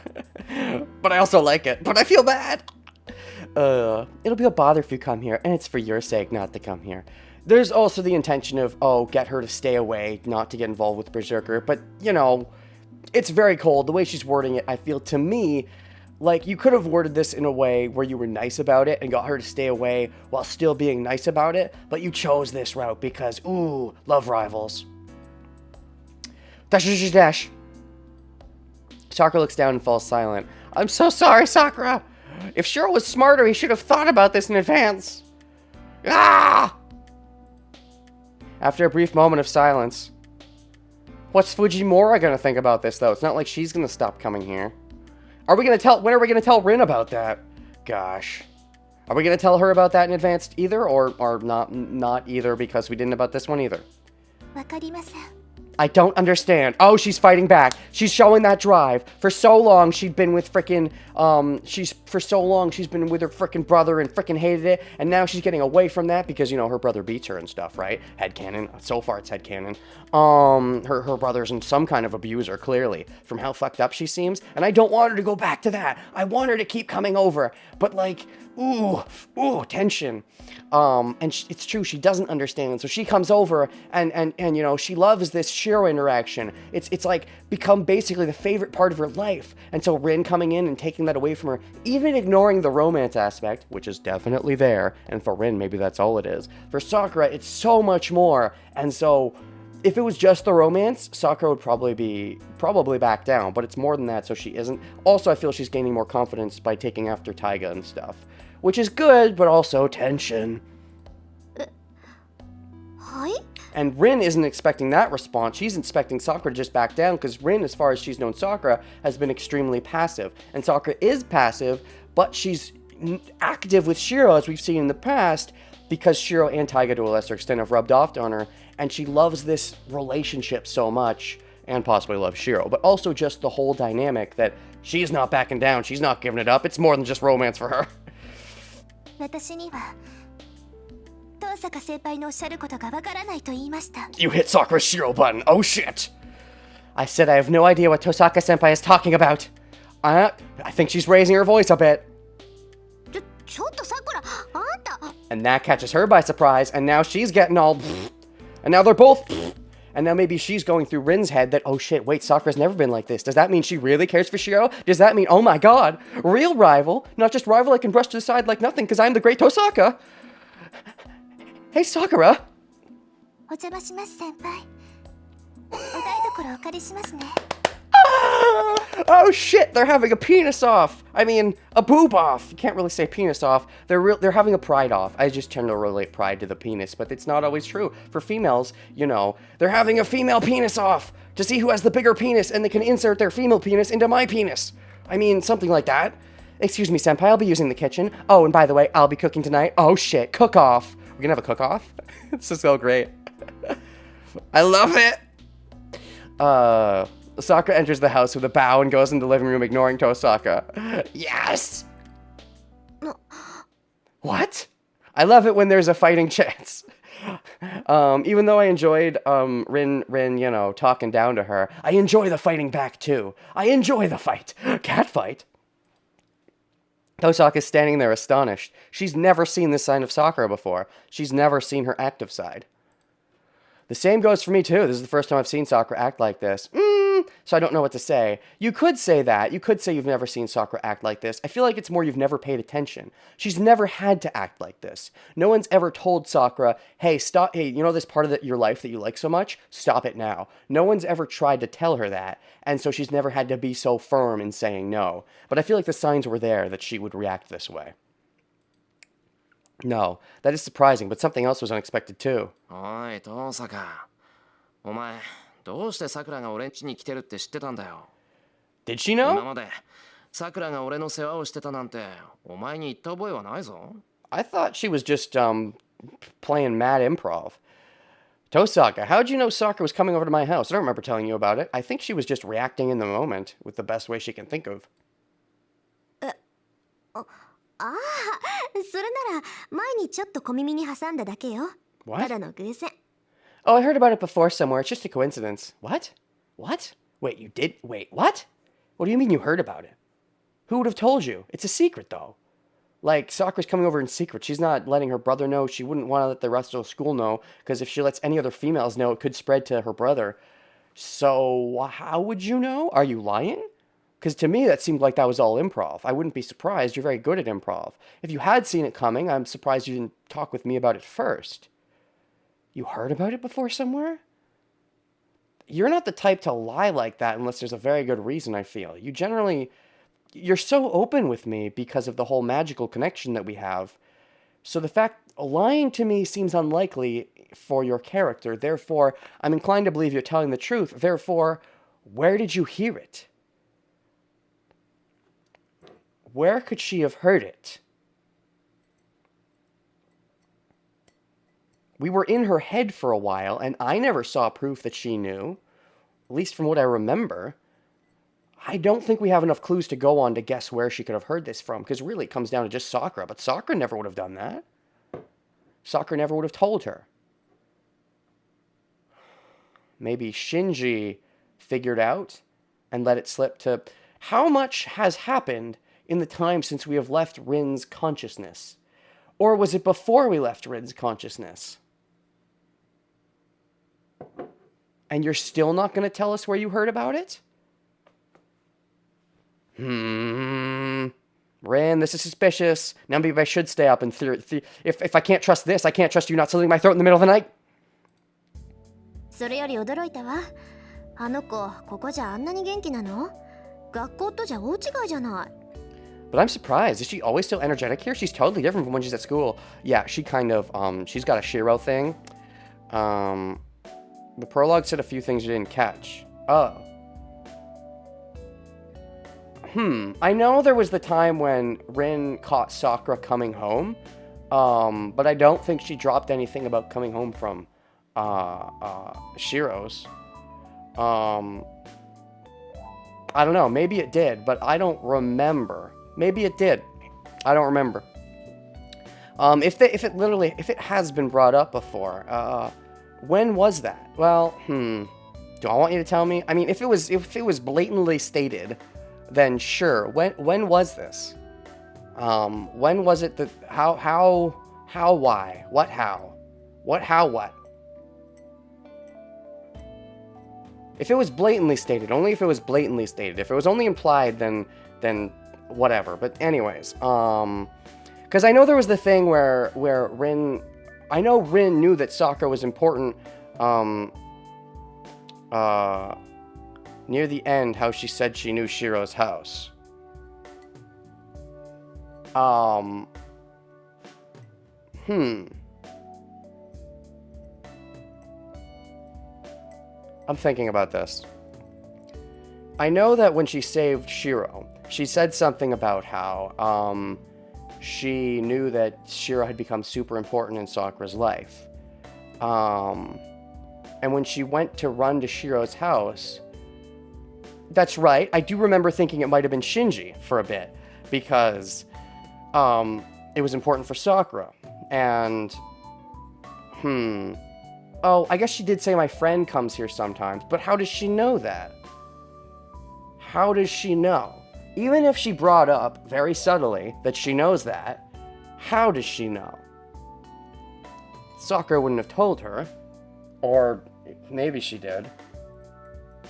But I also like it. But I feel bad. It'll be a bother if you come here, and it's for your sake not to come here. There's also the intention of, get her to stay away, not to get involved with Berserker, but, it's very cold. The way she's wording it, I feel, to me, like, you could have worded this in a way where you were nice about it and got her to stay away while still being nice about it, but you chose this route because, ooh, love rivals. Dash, dash, dash. Sakura looks down and falls silent. I'm so sorry, Sakura! If Shiro was smarter, he should have thought about this in advance. Ah! After a brief moment of silence. What's Fujimura gonna think about this, though? It's not like she's gonna stop coming here. When are we gonna tell Rin about that? Gosh. Are we gonna tell her about that in advance either? Or not either, because we didn't about this one either? わかりません。 I don't understand. Oh, she's fighting back. She's showing that drive. For so long, she'd been with frickin', she's been with her frickin' brother and frickin' hated it. And now she's getting away from that because, you know, her brother beats her and stuff, right? Headcanon. So far, it's headcanon. Her brother's some kind of abuser, clearly, from how fucked up she seems. And I don't want her to go back to that. I want her to keep coming over. But, like, ooh, tension. It's true, she doesn't understand. So she comes over and you know, she loves this Shiro interaction. It's like become basically the favorite part of her life. And so Rin coming in and taking that away from her, even ignoring the romance aspect, which is definitely there, and for Rin, maybe that's all it is. For Sakura, it's so much more. And so if it was just the romance, Sakura would probably back down, but it's more than that, so she isn't. Also, I feel she's gaining more confidence by taking after Taiga and stuff, which is good, but also tension. はい。 And Rin isn't expecting that response. She's expecting Sakura to just back down, because Rin, as far as she's known Sakura, has been extremely passive. And Sakura is passive, but she's active with Shiro, as we've seen in the past, because Shiro and Taiga, to a lesser extent, have rubbed off on her, and she loves this relationship so much, and possibly loves Shiro, but also just the whole dynamic that she's not backing down, she's not giving it up, it's more than just romance for her. 私には遠坂先輩のおっしゃることがわからないと言いました。 You hit Sakura's Shiro button, oh shit! I said I have no idea what Tosaka-senpai is talking about. I think she's raising her voice a bit. ちょっとさくら、あんた。 And that catches her by surprise, and now she's getting all and now they're both and now maybe she's going through Rin's head that, oh shit, wait, Sakura's never been like this. Does that mean she really cares for Shiro? Does that mean, oh my god, real rival? Not just rival I can brush to the side like nothing because I'm the great Tosaka. Hey, Sakura. お邪魔します先輩。お台所お借りしますね。 Oh shit, they're having a penis off. I mean, a boob off. You can't really say penis off. They're having a pride off. I just tend to relate pride to the penis, but it's not always true. For females, you know, they're having a female penis off to see who has the bigger penis, and they can insert their female penis into my penis. I mean, something like that. Excuse me, senpai, I'll be using the kitchen. Oh, and by the way, I'll be cooking tonight. Oh shit, cook off. We're gonna have a cook off? This is so great. I love it. Sakura enters the house with a bow and goes into the living room, ignoring Tosaka. Yes! What? I love it when there's a fighting chance. Even though I enjoyed Rin, you know, talking down to her, I enjoy the fighting back too. I enjoy the fight. Cat fight. Tosaka's standing there astonished. She's never seen this side of Sakura before. She's never seen her active side. The same goes for me too. This is the first time I've seen Sakura act like this. So I don't know what to say. You could say that. You could say you've never seen Sakura act like this. I feel like it's more you've never paid attention. She's never had to act like this. No one's ever told Sakura, hey, stop, hey, you know this part of your life that you like so much? Stop it now. No one's ever tried to tell her that, and so she's never had to be so firm in saying no. But I feel like the signs were there that she would react this way. No, that is surprising, but something else was unexpected too. おい、遠坂。お前、どうしてさくらが俺ん家に来てるって知ってたんだよ。 Did she 今 know? までさくらが俺の世話をしてたなんてお前に言った覚えはないぞ。 I thought she was just playing mad improv. Tosaka, how'd you know Sakura was coming over to my house? I don't remember telling you about it. I think she was just reacting in the moment with the best way she can think of. ああ、それなら前にちょっと小耳に挟んだだけよ。 What? ただの偶然。 Oh, I heard about it before somewhere. It's just a coincidence. What? What? Wait, you did? Wait, what? What do you mean you heard about it? Who would have told you? It's a secret, though. Like, Sakura's coming over in secret. She's not letting her brother know. She wouldn't want to let the rest of the school know, because if she lets any other females know, it could spread to her brother. So, how would you know? Are you lying? Because to me, that seemed like that was all improv. I wouldn't be surprised. You're very good at improv. If you had seen it coming, I'm surprised you didn't talk with me about it first. You heard about it before somewhere? you're not the type to lie like that unless there's a very good reason, I feel. You're so open with me because of the whole magical connection that we have. So the fact lying to me seems unlikely for your character. Therefore, I'm inclined to believe you're telling the truth. Therefore, where did you hear it? Where could she have heard it? We were in her head for a while, and I never saw proof that she knew, at least from what I remember. I don't think we have enough clues to go on to guess where she could have heard this from, because really it comes down to just Sakura, but Sakura never would have done that. Sakura never would have told her. Maybe Shinji figured out and let it slip to... How much has happened in the time since we have left Rin's consciousness? Or was it before we left Rin's consciousness? And you're still not going to tell us where you heard about it? Rin, this is suspicious. Now maybe I should stay up and if I can't trust this, I can't trust you not slitting my throat in the middle of the night. それより驚いたわ。あの子、ここじゃあんなに元気なの？学校とじゃ大違いじゃない。But I'm surprised. Is she always so energetic here? She's totally different from when she's at school. Yeah, she kind of, she's got a Shiro thing. The prologue said a few things you didn't catch. Oh. I know there was the time when Rin caught Sakura coming home, but I don't think she dropped anything about coming home from Shiro's. I don't know, maybe it did, but I don't remember. Maybe it did. I don't remember. If it has been brought up before, when was that? Well, do I want you to tell me? I mean, if it was blatantly stated, then sure. When was this? When was it that, how, why, what, how? What, how, what? If it was blatantly stated, only if it was blatantly stated. If it was only implied, then whatever. But anyways, because I know there was the thing where Rin, I know Rin knew that Sakura was important, near the end, how she said she knew Shiro's house. I'm thinking about this. I know that when she saved Shiro, she said something about how, she knew that Shiro had become super important in Sakura's life. And when she went to run to Shiro's house, that's right, I do remember thinking it might have been Shinji for a bit, because it was important for Sakura. And, oh, I guess she did say my friend comes here sometimes, but how does she know that? How does she know? Even if she brought up, very subtly, that she knows that, how does she know? Sakura wouldn't have told her. Or maybe she did.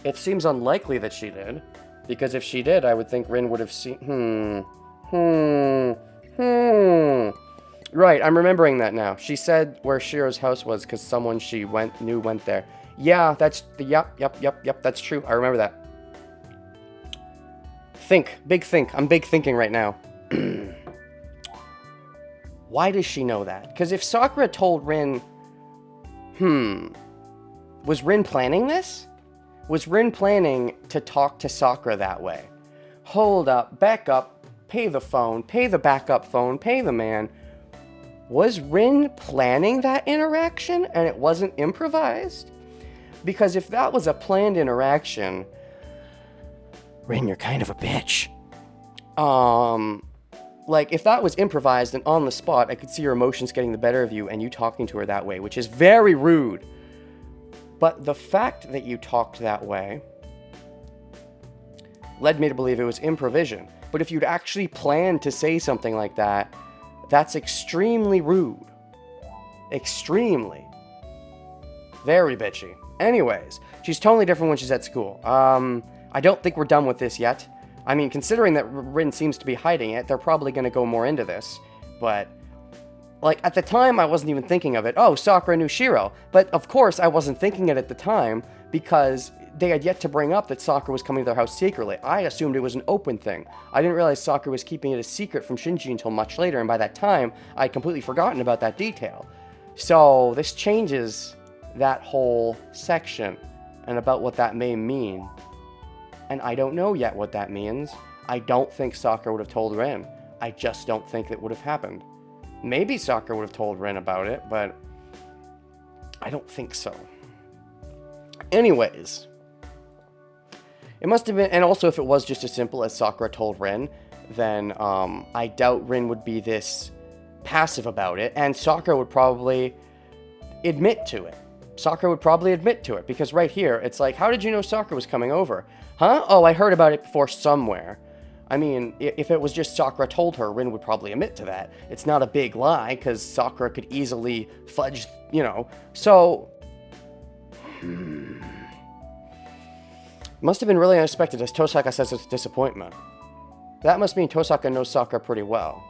It seems unlikely that she did, because if she did, I would think Rin would have seen... Right, I'm remembering that now. She said where Shiro's house was because someone she knew went there. Yeah, yep, that's true. I remember that. Big think. I'm big thinking right now. Why does she know that? Because if Sakura told Rin, was Rin planning this? Was Rin planning to talk to Sakura that way? Hold up, back up, pay the phone, pay the backup phone, pay the man. Was Rin planning that interaction and it wasn't improvised? Because if that was a planned interaction, Rin, you're kind of a bitch. Like, if that was improvised and on the spot, I could see your emotions getting the better of you and you talking to her that way, which is very rude. But the fact that you talked that way led me to believe it was improvision. But if you'd actually planned to say something like that, that's extremely rude. Extremely. Very bitchy. Anyways, she's totally different when she's at school. I don't think we're done with this yet. I mean, considering that Rin seems to be hiding it, they're probably going to go more into this. But like, at the time, I wasn't even thinking of it. Oh, Sakura knew Shiro. But, of course, I wasn't thinking it at the time because they had yet to bring up that Sakura was coming to their house secretly. I assumed it was an open thing. I didn't realize Sakura was keeping it a secret from Shinji until much later, and by that time, I'd completely forgotten about that detail. So, this changes that whole section and about what that may mean. And I don't know yet what that means. I don't think Sakura would have told Rin. I just don't think it would have happened. Maybe Sakura would have told Rin about it, but I don't think so. Anyways, it must have been, and also if it was just as simple as Sakura told Rin, then I doubt Rin would be this passive about it, and Sakura would probably admit to it. Sakura would probably admit to it, because right here, it's like, how did you know Sakura was coming over? Huh? Oh, I heard about it before somewhere. I mean, if it was just Sakura told her, Rin would probably admit to that. It's not a big lie, because Sakura could easily fudge, you know. So, must have been really unexpected, as Tosaka says it's a disappointment. That must mean Tosaka knows Sakura pretty well.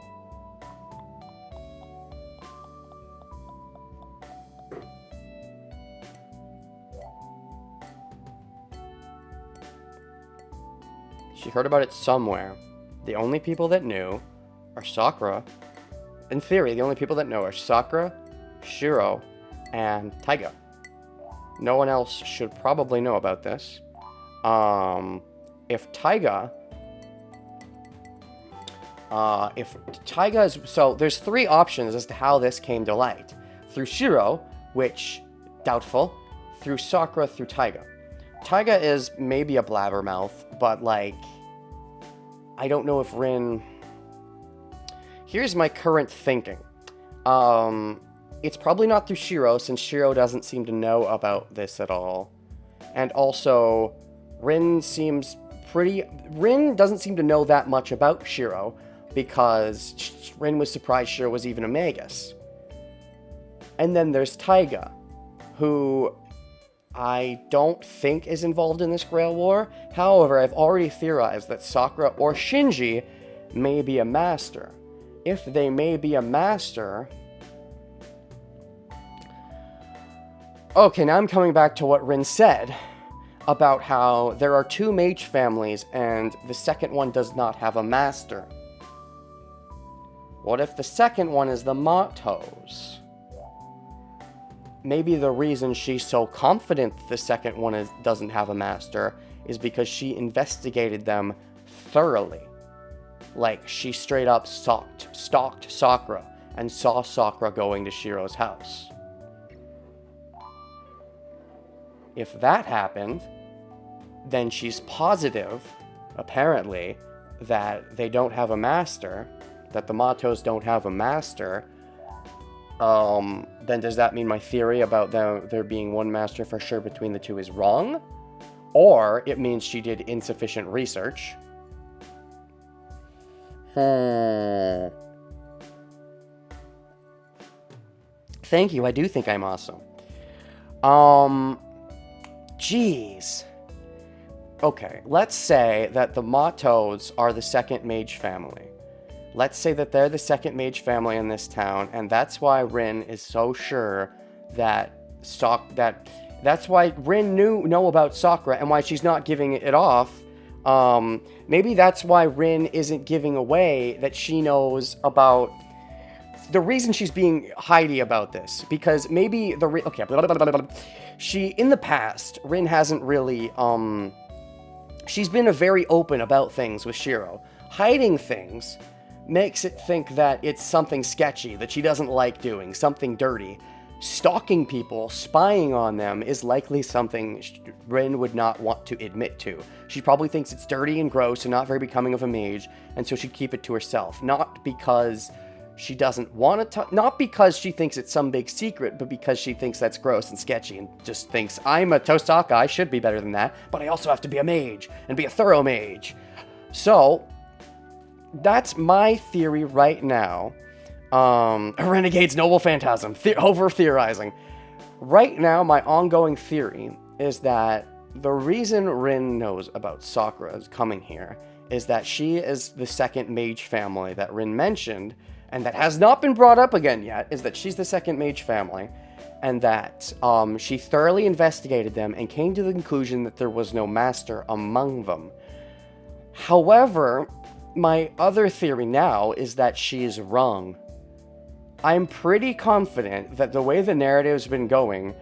She heard about it somewhere. The only people that knew are Sakura. In theory, the only people that know are Sakura, Shiro, and Taiga. No one else should probably know about this. If Taiga is... So, there's three options as to how this came to light. Through Shiro, which, doubtful. Through Sakura, through Taiga. Taiga is maybe a blabbermouth, but, like, I don't know if Rin... Here's my current thinking. It's probably not through Shiro, since Shiro doesn't seem to know about this at all. And also, Rin doesn't seem to know that much about Shiro, because Rin was surprised Shiro was even a Magus. And then there's Taiga, who I don't think is involved in this Grail War. However, I've already theorized that Sakura or Shinji may be a master. If they may be a master... Okay, now I'm coming back to what Rin said about how there are two mage families and the second one does not have a master. What if the second one is the Matos? Maybe the reason she's so confident the second one doesn't have a master is because she investigated them thoroughly. Like, she straight up stalked Sakura and saw Sakura going to Shiro's house. If that happened, then she's positive, apparently, that they don't have a master, that the Matos don't have a master. Then does that mean my theory about there being one master for sure between the two is wrong? Or it means she did insufficient research. Thank you, I do think I'm awesome. Jeez. Okay, let's say that the Matos are the second mage family. Let's say that they're the second mage family in this town, and that's why Rin is so sure that that's why Rin know about Sakura and why she's not giving it off. Maybe that's why Rin isn't giving away that she knows about the reason she's being hidey about this, because maybe she, in the past, Rin hasn't really, she's been very open about things with Shiro. Hiding things makes it think that it's something sketchy, that she doesn't like doing, something dirty. Stalking people, spying on them, is likely something Rin would not want to admit to. She probably thinks it's dirty and gross and not very becoming of a mage, and so she'd keep it to herself. Not because she doesn't want to not because she thinks it's some big secret, but because she thinks that's gross and sketchy and just thinks, I'm a Tosaka, I should be better than that, but I also have to be a mage, and be a thorough mage. So, that's my theory right now. A Renegade's Noble Phantasm, over-theorizing. Right now, my ongoing theory is that the reason Rin knows about Sakura's coming here is that she is the second mage family that Rin mentioned, and that has not been brought up again yet, is that she's the second mage family, and that she thoroughly investigated them and came to the conclusion that there was no master among them. However, my other theory now is that she is wrong. I'm pretty confident that the way the narrative's been going,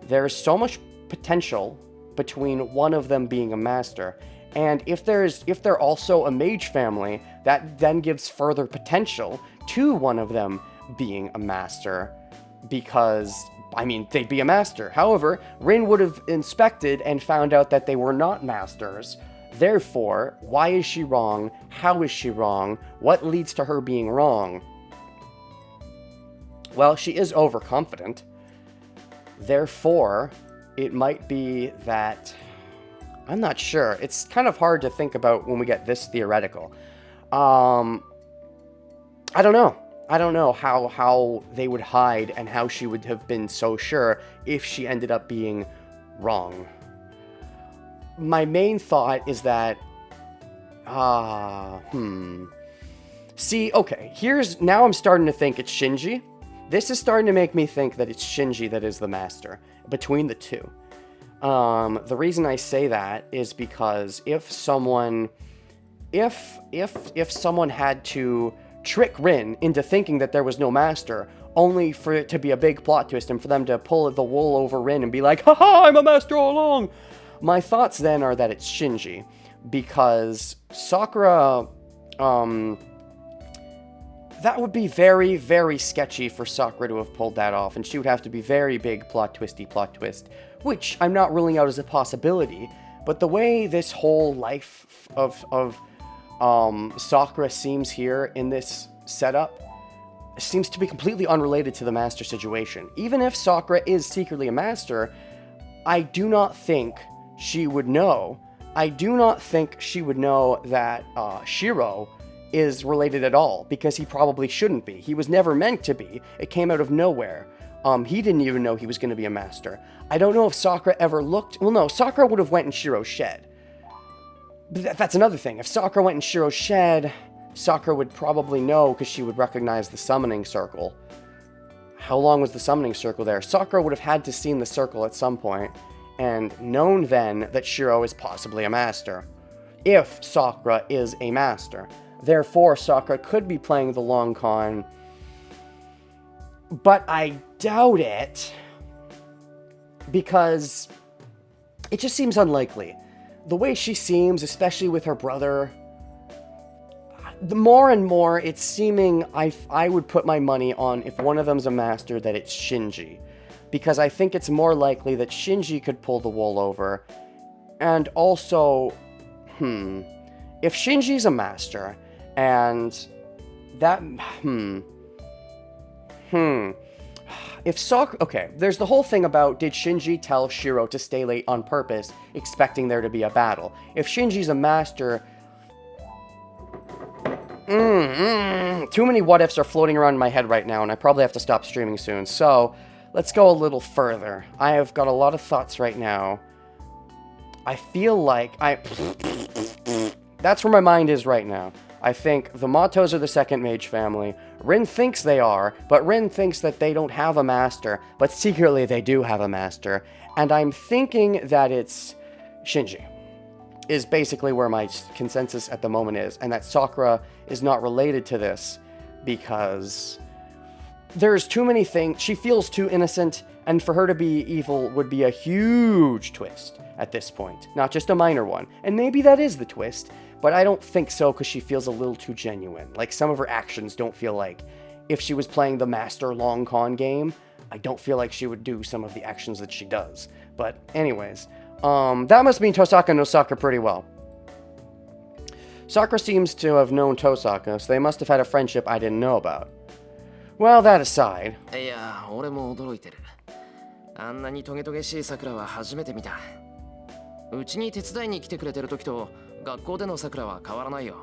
there's so much potential between one of them being a master. And if they're also a mage family, that then gives further potential to one of them being a master. Because, I mean, they'd be a master. However, Rin would have inspected and found out that they were not masters. Therefore, why is she wrong? How is she wrong? What leads to her being wrong? Well, she is overconfident. Therefore, it might be that... I'm not sure. It's kind of hard to think about when we get this theoretical. I don't know. I don't know how they would hide and how she would have been so sure if she ended up being wrong. My main thought is that... See, okay, now I'm starting to think it's Shinji. This is starting to make me think that it's Shinji that is the master, between the two. The reason I say that is because if someone had to trick Rin into thinking that there was no master, only for it to be a big plot twist and for them to pull the wool over Rin and be like, haha, I'm a master all along, my thoughts then are that it's Shinji, because Sakura, that would be very, very sketchy for Sakura to have pulled that off, and she would have to be very big plot twist, which I'm not ruling out as a possibility, but the way this whole life of Sakura seems here in this setup seems to be completely unrelated to the master situation. Even if Sakura is secretly a master, I do not think she would know. I do not think she would know that Shiro is related at all, because he probably shouldn't be. He was never meant to be. It came out of nowhere. He didn't even know he was going to be a master. I don't know if Sakura ever looked... Well, no, Sakura would have went in Shiro's shed. But that's another thing. If Sakura went in Shiro's shed, Sakura would probably know because she would recognize the summoning circle. How long was the summoning circle there? Sakura would have had to seen the circle at some point and known then that Shiro is possibly a master. If Sakura is a master. Therefore, Sakura could be playing the long con, but I doubt it, because it just seems unlikely. The way she seems, especially with her brother, the more and more it's seeming I would put my money on, if one of them's a master, that it's Shinji. Because I think it's more likely that Shinji could pull the wool over. And also, if Shinji's a master, and that, if Sakura... Okay, there's the whole thing about, did Shinji tell Shiro to stay late on purpose, expecting there to be a battle? If Shinji's a master... Too many what-ifs are floating around in my head right now, and I probably have to stop streaming soon. So, let's go a little further. I have got a lot of thoughts right now. I feel like that's where my mind is right now. I think the Matos are the second mage family. Rin thinks they are, but Rin thinks that they don't have a master, but secretly they do have a master. And I'm thinking that it's Shinji, is basically where my consensus at the moment is, and that Sakura is not related to this, because there's too many things. She feels too innocent, and for her to be evil would be a huge twist at this point, not just a minor one. And maybe that is the twist, but I don't think so, because she feels a little too genuine. Like, some of her actions don't feel like, if she was playing the master long con game, I don't feel like she would do some of the actions that she does. But anyways, that must mean Tosaka knows Sakura pretty well. Sakura seems to have known Tosaka, so they must have had a friendship I didn't know about. Well, that aside. いや、俺も驚いてる。あんなにトゲトゲしい桜は初めて見た。うちに手伝いに来てくれてる時と学校での桜は変わらないよ。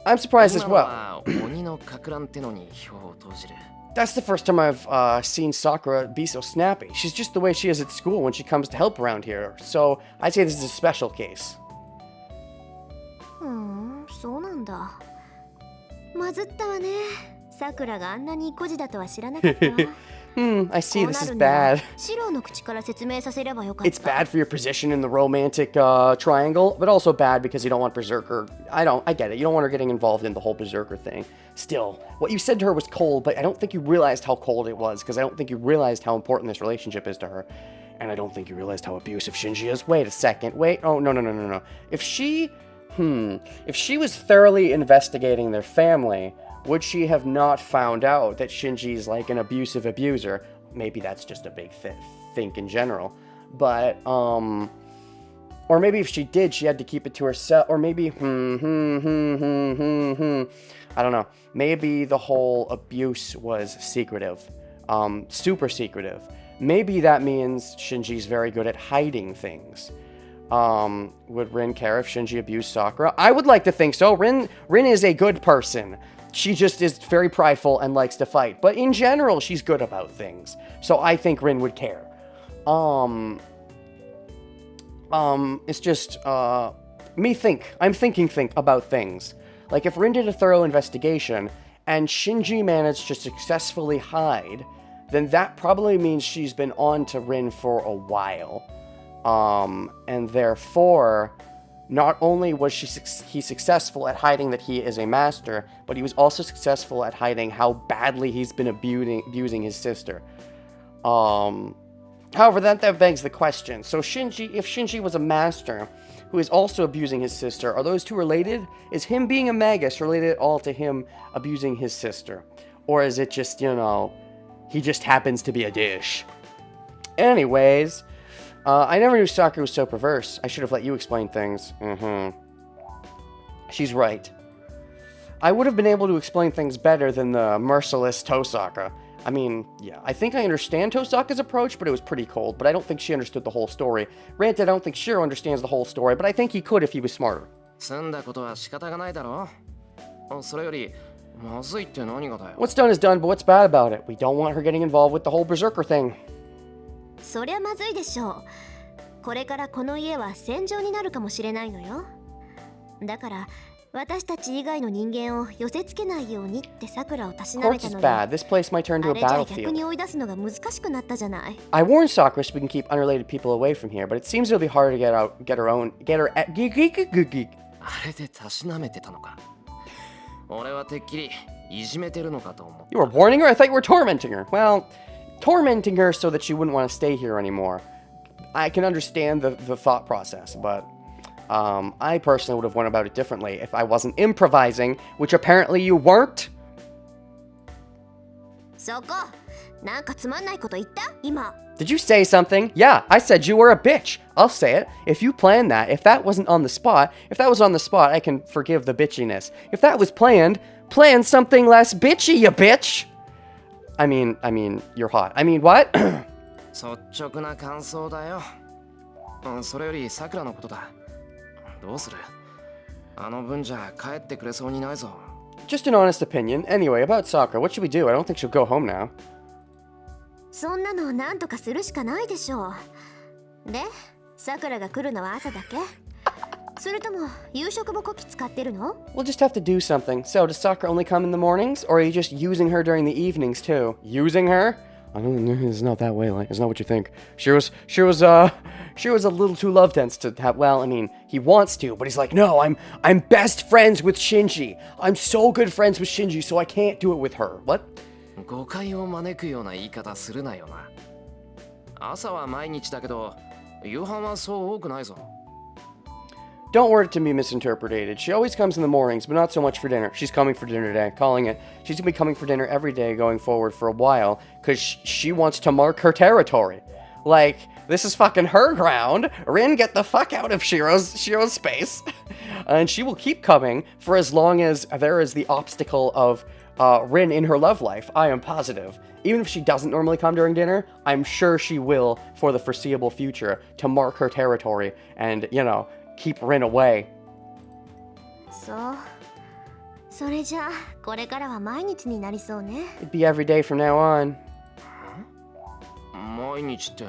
I'm surprised as 今の well. は鬼のかく乱ってのに票を投じる。That's the first time I've seen Sakura be so snappy. She's just the way she is at school when she comes to help around here. So I'd say this is a special case. そうなんだ。まずったわね。さくらがあんなに意固地だとは知らなかったわ。I see こう this な is るなら bad. シロの口から説明させればよかっ It's た。 bad for your position in the romantic triangle, but also bad because you don't want Berserker. I get it. You don't want her getting involved in the whole Berserker thing. Still, what you said to her was cold, but I don't think you realized how cold it was because I don't think you realized how important this relationship is to her. And I don't think you realized how abusive Shinji is. Wait a second. Wait. Oh, no. If she was thoroughly investigating their family, would she have not found out that Shinji's like an abusive abuser? Maybe that's just a big think in general. But, or maybe if she did, she had to keep it to herself. Or maybe, I don't know. Maybe the whole abuse was secretive. Super secretive. Maybe that means Shinji's very good at hiding things. Would Rin care if Shinji abused Sakura? I would like to think so. Rin is a good person. She just is very prideful and likes to fight. But in general, she's good about things. So I think Rin would care. It's just, I'm thinking about things. Like, if Rin did a thorough investigation, and Shinji managed to successfully hide, then that probably means she's been on to Rin for a while. And therefore, not only was he successful at hiding that he is a master, but he was also successful at hiding how badly he's been abusing his sister. However, that begs the question. So if Shinji was a master who is also abusing his sister, are those two related? Is him being a magus related at all to him abusing his sister? Or is it just, he just happens to be a dish? Anyways, I never knew Sakura was so perverse. I should have let you explain things. She's right. I would have been able to explain things better than the merciless Tosaka. I mean, yeah, I think I understand Tosaka's approach, but it was pretty cold. But I don't think she understood the whole story. Granted, I don't think Shiro understands the whole story, but I think he could if he was smarter. 済んだことは仕方がないだろう。それよりまずいって何がだよ。 What's done is done, but what's bad about it? We don't want her getting involved with the whole Berserker thing. そりゃまずいでしょう。これからこの家は戦場になるかもしれないのよ。だから私たち以外の人間を寄せつけないようにってさくらをたしな Of め course た it's のに、 bad. This place might turn to あ a れじゃ逆 battlefield. に追い出すのが難しくなったじゃない。I warned Sakura so we can keep unrelated people away from here, but it seems it'll be hard to get her geek. あれでたしなめてたのか。俺はてっきりいじめてるのかと思う。 You were warning her? I thought you were tormenting her. Well, tormenting her so that she wouldn't want to stay here anymore. I can understand the thought process, but I personally would have went about it differently if I wasn't improvising, which apparently you weren't. そこ、なんかつまんないこと言った今。 Did you say something? Yeah, I said you were a bitch. I'll say it. If you planned that, if that wasn't on the spot, I can forgive the bitchiness. If that was planned, plan something less bitchy, you bitch. I mean, you're hot. I mean, what? 率直な感想だよ。それよりさくらのことだ。どうする？あの分じゃ帰ってくれそうにないぞ。 Just an honest opinion. Anyway, about Sakura, what should we do? I don't think she'll go home now. そんなのなんとかするしかないでしょう。で、さくらが来るのは朝だけ？それとも夕食もこき使ってるの？ We'll just have to do something. So, does Sakura only come in the mornings, or are you just using her during the evenings too? Using her? I don't. It's not that way. Like, it's not what you think. She was a little too love dense to have. Well, I mean, he wants to, but he's like, no, I'm best friends with Shinji. I'm so good friends with Shinji, so I can't do it with her. What? 誤解を招くような言い方するなよな。朝は毎日だけど、夕飯はそう多くないぞ。 Don't want it to be misinterpreted. She always comes in the mornings, but not so much for dinner. She's coming for dinner today, calling it. She's gonna be coming for dinner every day going forward for a while, because she wants to mark her territory. Like, this is fucking her ground. Rin, get the fuck out of Shiro's space. And she will keep coming for as long as there is the obstacle of Rin in her love life. I am positive. Even if she doesn't normally come during dinner, I'm sure she will for the foreseeable future to mark her territory and, keep Rin away. そう。それじゃあこれからは毎日になりそうね。 It'd be every day from now on. 毎日って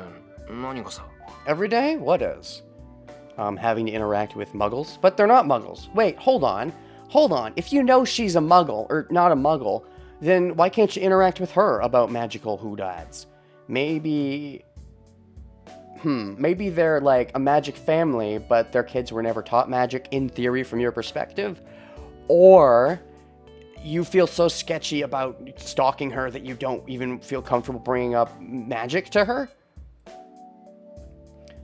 何がさ？ Every day? What is? Having to interact with muggles? But they're not muggles. Wait, hold on. If you know she's a muggle, or not a muggle, then why can't you interact with her about magical hoodads? Maybe they're like a magic family, but their kids were never taught magic in theory from your perspective. Or you feel so sketchy about stalking her that you don't even feel comfortable bringing up magic to her?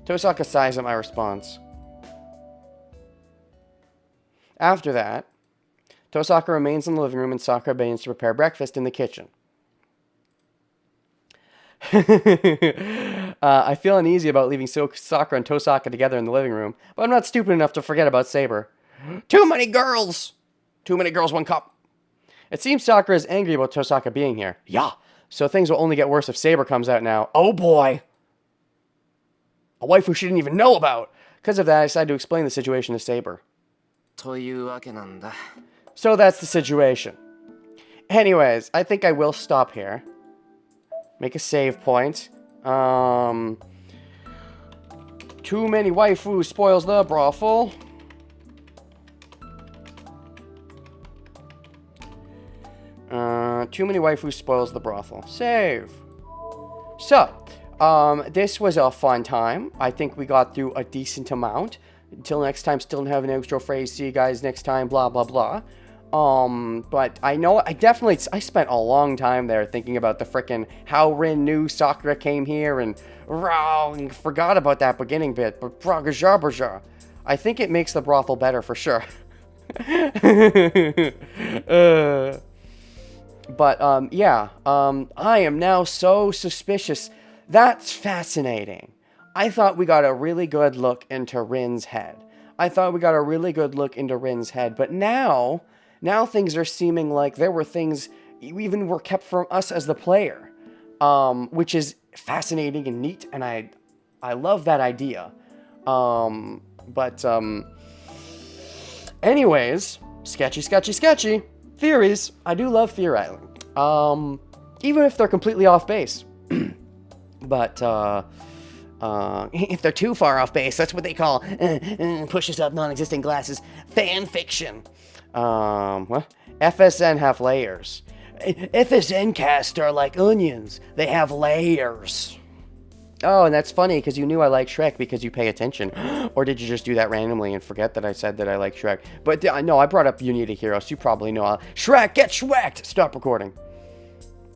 Tosaka sighs at my response. After that, Tosaka remains in the living room and Sakura begins to prepare breakfast in the kitchen. I feel uneasy about leaving Sakura and Tosaka together in the living room, but I'm not stupid enough to forget about Saber. Too many girls! Too many girls, one cup. It seems Sakura is angry about Tosaka being here. Yeah, so things will only get worse if Saber comes out now. Oh boy! A waifu she didn't even know about! Because of that, I decided to explain the situation to Saber. というわけなんだ。 So that's the situation. Anyways, I think I will stop here. Make a save point. Too many waifu spoils the brothel. Too many waifu spoils the brothel. Save. So, this was a fun time. I think we got through a decent amount. Until next time, still don't have an extra phrase. See you guys next time, blah, blah, blah. But I know, I spent a long time there thinking about the frickin' how Rin knew Sakura came here and forgot about that beginning bit, but bragaja. I think it makes the brothel better for sure. Yeah, I am now so suspicious. That's fascinating. I thought we got a really good look into Rin's head. But now things are seeming like there were things even were kept from us as the player, which is fascinating and neat, and I love that idea. Anyways, sketchy theories. I do love theorizing, even if they're completely off base. But if they're too far off base, that's what they call pushes up non-existent glasses fan fiction. What? FSN have layers. FSN casts are like onions. They have layers. Oh, and that's funny because you knew I like Shrek because you pay attention. Or did you just do that randomly and forget that I said that I like Shrek? But no, I brought up You Need a Hero, so you probably know. Shrek, get Shreked! Stop recording.